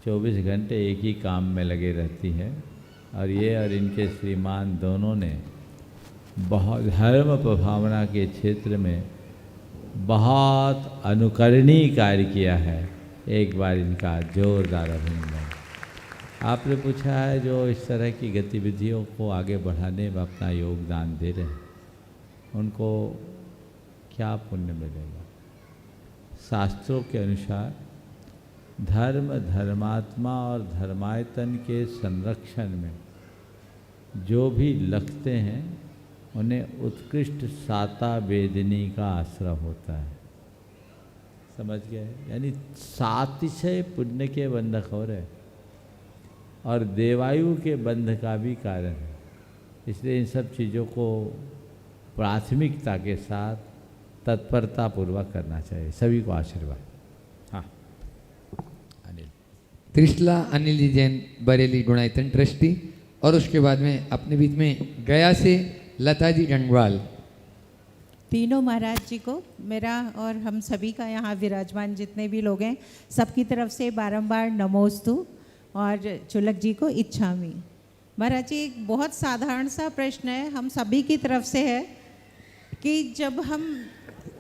24 घंटे एक ही काम में लगे रहती हैं, और ये और इनके श्रीमान दोनों ने बहुत धर्म प्रभावना के क्षेत्र में बहुत अनुकरणीय कार्य किया है। एक बार इनका जोरदार अभिनंदन। आपने पूछा है जो इस तरह की गतिविधियों को आगे बढ़ाने में अपना योगदान दे रहे हैं, उनको क्या पुण्य मिलेगा। शास्त्रों के अनुसार धर्म, धर्मात्मा और धर्मायतन के संरक्षण में जो भी लगते हैं उन्हें उत्कृष्ट साता वेदिनी का आश्रय होता है। समझ गए? यानी सातिशय पुण्य के बंधक हो रहे और देवायु के बंध का भी कारण है। इसलिए इन सब चीज़ों को प्राथमिकता के साथ तत्परता पूर्वक करना चाहिए। सभी को आशीर्वाद। हाँ, अनिल। त्रिशला अनिल जी जैन, बरेली गुणायतन ट्रस्टी। और उसके बाद में अपने बीच में गया से लता जी गंगवाल। तीनों महाराज जी को मेरा और हम सभी का यहाँ विराजमान जितने भी लोग हैं सबकी तरफ से बारंबार नमोस्तु, और चुलक जी को इच्छामी। महाराज जी, एक बहुत साधारण सा प्रश्न है, हम सभी की तरफ से है कि जब हम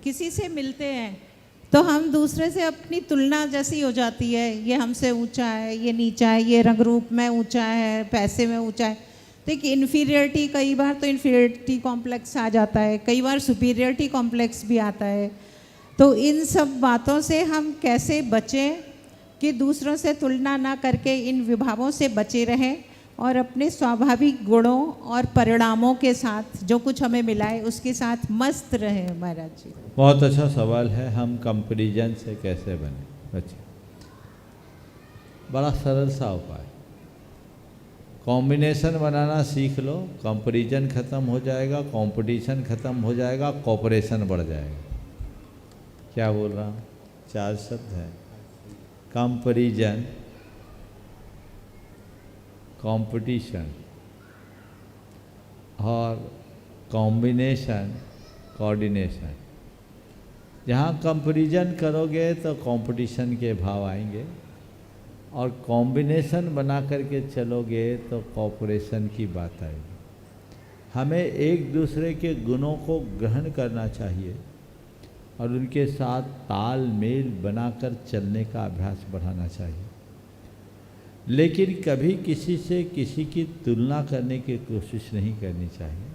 किसी से मिलते हैं तो हम दूसरे से अपनी तुलना जैसी हो जाती है, ये हमसे ऊंचा है, ये नीचा है, ये रंग रूप में ऊंचा है, पैसे में ऊंचा है। तो एक इन्फीरियरिटी, कई बार तो इन्फीरियरिटी कॉम्प्लेक्स आ जाता है, कई बार सुपीरियरिटी कॉम्प्लेक्स भी आता है। तो इन सब बातों से हम कैसे बचें कि दूसरों से तुलना ना करके इन विभावों से बचे रहें और अपने स्वाभाविक गुणों और परिणामों के साथ जो कुछ हमें मिला है उसके साथ मस्त रहें। महाराज जी, बहुत अच्छा सवाल है। हम कंपैरिजन से कैसे बने? बच्चे, बड़ा सरल सा उपाय, कॉम्बिनेशन बनाना सीख लो, कंपैरिजन ख़त्म हो जाएगा, कंपटीशन ख़त्म हो जाएगा, कोऑपरेशन बढ़ जाएगा। क्या बोल रहा हूँ? 4 शब्द है, कंपैरिजन, कंपटीशन और कॉम्बिनेशन, कोऑर्डिनेशन। जहाँ कंपैरिजन करोगे तो कंपटीशन के भाव आएंगे और कॉम्बिनेशन बना करके चलोगे तो कोऑपरेशन की बात आएगी। हमें एक दूसरे के गुणों को ग्रहण करना चाहिए और उनके साथ तालमेल बनाकर चलने का अभ्यास बढ़ाना चाहिए। लेकिन कभी किसी से किसी की तुलना करने की कोशिश नहीं करनी चाहिए।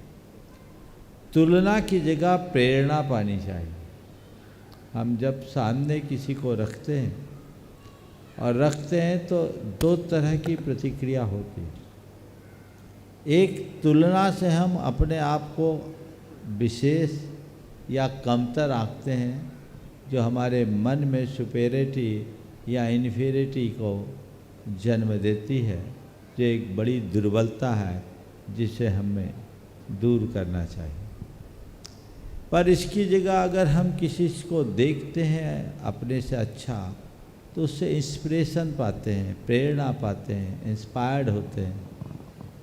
तुलना की जगह प्रेरणा पानी चाहिए। हम जब सामने किसी को रखते हैं तो 2 तरह की प्रतिक्रिया होती है। एक, तुलना से हम अपने आप को विशेष या कमतर आंकते हैं, जो हमारे मन में सुपेरिटी या इन्फीरियरिटी को जन्म देती है, जो एक बड़ी दुर्बलता है जिसे हमें दूर करना चाहिए। पर इसकी जगह अगर हम किसी को देखते हैं अपने से अच्छा तो उससे इंस्पिरेशन पाते हैं, प्रेरणा पाते हैं, इंस्पायर्ड होते हैं,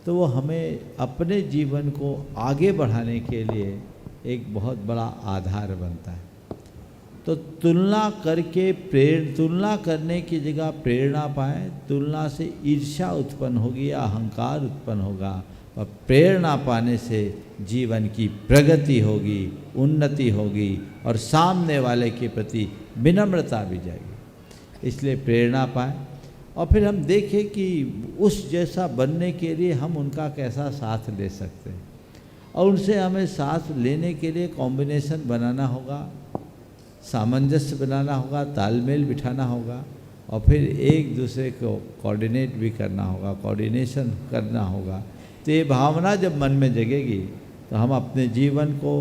तो वो हमें अपने जीवन को आगे बढ़ाने के लिए एक बहुत बड़ा आधार बनता है। तो तुलना करने की जगह प्रेरणा पाएं। तुलना से ईर्ष्या उत्पन्न होगी, अहंकार उत्पन्न होगा, और प्रेरणा पाने से जीवन की प्रगति होगी, उन्नति होगी और सामने वाले के प्रति विनम्रता भी जाएगी। इसलिए प्रेरणा पाएं और फिर हम देखें कि उस जैसा बनने के लिए हम उनका कैसा साथ ले सकते हैं, और उनसे हमें साथ लेने के लिए कॉम्बिनेशन बनाना होगा, सामंजस्य बनाना होगा, तालमेल बिठाना होगा, और फिर एक दूसरे को कोऑर्डिनेट भी करना होगा, कोऑर्डिनेशन करना होगा। तो ये भावना जब मन में जगेगी तो हम अपने जीवन को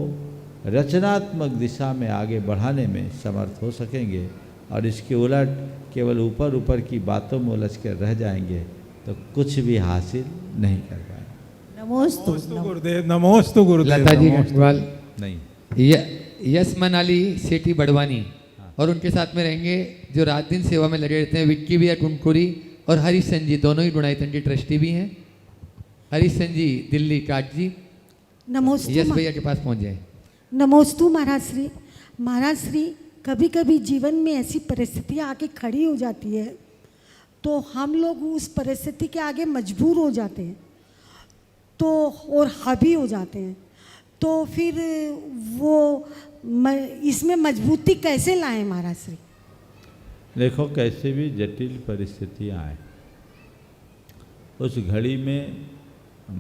रचनात्मक दिशा में आगे बढ़ाने में समर्थ हो सकेंगे, और इसके उलट केवल ऊपर ऊपर की बातों में उलझ कर रह जाएंगे तो कुछ भी हासिल नहीं कर पाएंगे। नमोस्तु गुरुदेव, नमोस्तु गुरुदेव। लता जी गंगवाल नहीं, यस मनाली सेठी बड़वानी, और उनके साथ में रहेंगे जो रात दिन सेवा में लगे रहते हैं, विक्की भैया टुनकुरी और हरीश सेन जी, दोनों ही गुणायतन के ट्रस्टी भी हैं। हरीश सेन जी दिल्ली काट जी, नमोस्तु। यस भैया के पास पहुंच जाए। नमोस्तु महाराज श्री। महाराज श्री, कभी कभी जीवन में ऐसी परिस्थितियाँ आके खड़ी हो जाती है तो हम लोग उस परिस्थिति के आगे मजबूर हो जाते हैं तो और हावी हो जाते हैं, तो फिर वो इसमें मजबूती कैसे लाएं महाराज श्री? देखो, कैसे भी जटिल परिस्थितियाँ आए, उस घड़ी में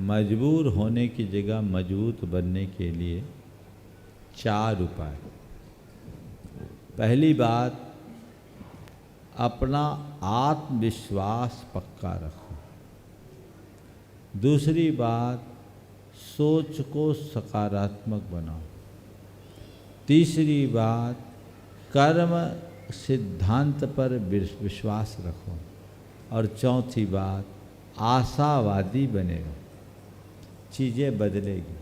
मजबूर होने की जगह मजबूत बनने के लिए 4 उपाय। पहली बात, अपना आत्मविश्वास पक्का रखो। दूसरी बात, सोच को सकारात्मक बनाओ। तीसरी बात, कर्म सिद्धांत पर विश्वास रखो। और चौथी बात, आशावादी बनेगा, चीज़ें बदलेगी।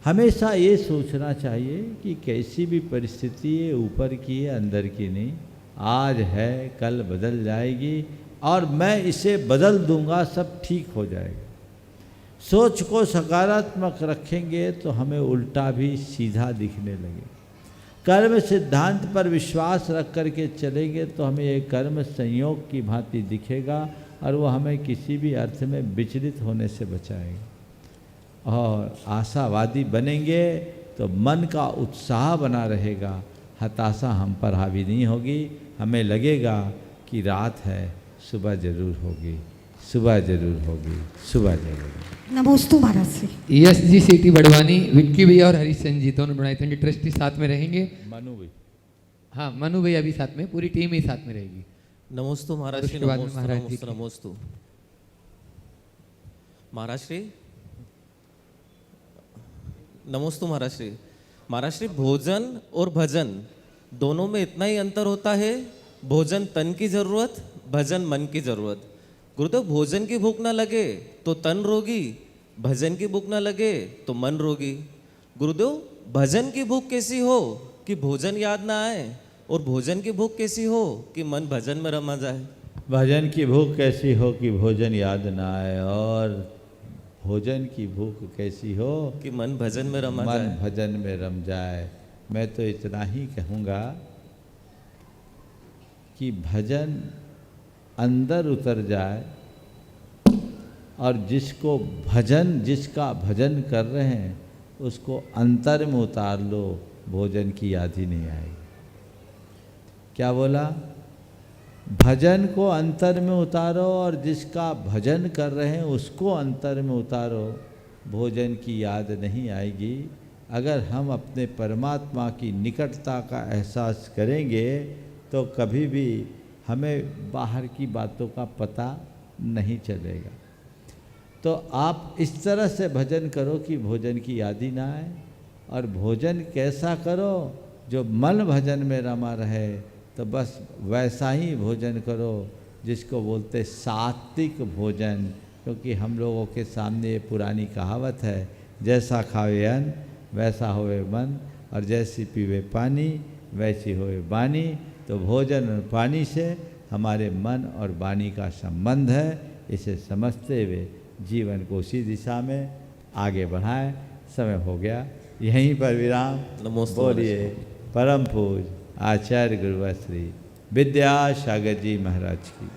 हमेशा ये सोचना चाहिए कि कैसी भी परिस्थिति है, ऊपर की है अंदर की नहीं, आज है कल बदल जाएगी और मैं इसे बदल दूंगा, सब ठीक हो जाएगा। सोच को सकारात्मक रखेंगे तो हमें उल्टा भी सीधा दिखने लगे। कर्म सिद्धांत पर विश्वास रख करके चलेंगे तो हमें ये कर्म संयोग की भांति दिखेगा और वो हमें किसी भी अर्थ में विचलित होने से बचाएगा। और आशावादी बनेंगे तो मन का उत्साह बना रहेगा, हताशा हम पर हावी नहीं होगी। हमें लगेगा कि रात है, सुबह जरूर होगी, सुबह जरूर होगी, सुबह जरूर होगी। नमोस्तु महाराज श्री। यश जी सीटी बड़वानी, विक्की भैया और हरीशन जी दोनों बनाए थे, ट्रस्टी साथ में रहेंगे। मनु भाई, हाँ मनु भैया भी साथ में, पूरी टीम ही साथ में रहेगी। नमोस्तु महाराज श्री। उसके बाद में नमोस्तु, महाराज जी नमोस्तु, नमोस्तु महाराज श्री। नमोस्तु महाराज श्री। महाराज श्री, भोजन और भजन दोनों में इतना ही अंतर होता है। भोजन तन की जरूरत, भजन मन की जरूरत। गुरुदेव, भोजन की भूख ना लगे तो तन रोगी, भजन की भूख ना लगे तो मन रोगी। गुरुदेव, भजन की भूख कैसी हो कि भोजन याद ना आए, और भोजन की भूख कैसी हो कि मन भजन में रमा जाए। भजन की भूख कैसी हो कि भोजन याद ना आए, और भोजन की भूख कैसी हो कि मन भजन में रमा मन जाए। भजन में रम जाए। मैं तो इतना ही कहूँगा कि भजन अंदर उतर जाए, और जिसको भजन, जिसका भजन कर रहे हैं उसको अंतर में उतार लो, भोजन की याद ही नहीं आएगी। क्या बोला? भजन को अंतर में उतारो, और जिसका भजन कर रहे हैं उसको अंतर में उतारो, भोजन की याद नहीं आएगी। अगर हम अपने परमात्मा की निकटता का एहसास करेंगे तो कभी भी हमें बाहर की बातों का पता नहीं चलेगा। तो आप इस तरह से भजन करो कि भोजन की याद ही ना आए, और भोजन कैसा करो जो मन भजन में रमा रहे। तो बस वैसा ही भोजन करो जिसको बोलते सात्विक भोजन, क्योंकि हम लोगों के सामने ये पुरानी कहावत है, जैसा खावे अन्न वैसा होवे मन, और जैसी पीवे पानी वैसी होवे बानी। तो भोजन और पानी से हमारे मन और वाणी का संबंध है। इसे समझते हुए जीवन को उसी दिशा में आगे बढ़ाएं। समय हो गया, यहीं पर विराम। बोलिए परम पूज आचार्य गुरुवर श्री विद्यासागर जी महाराज की।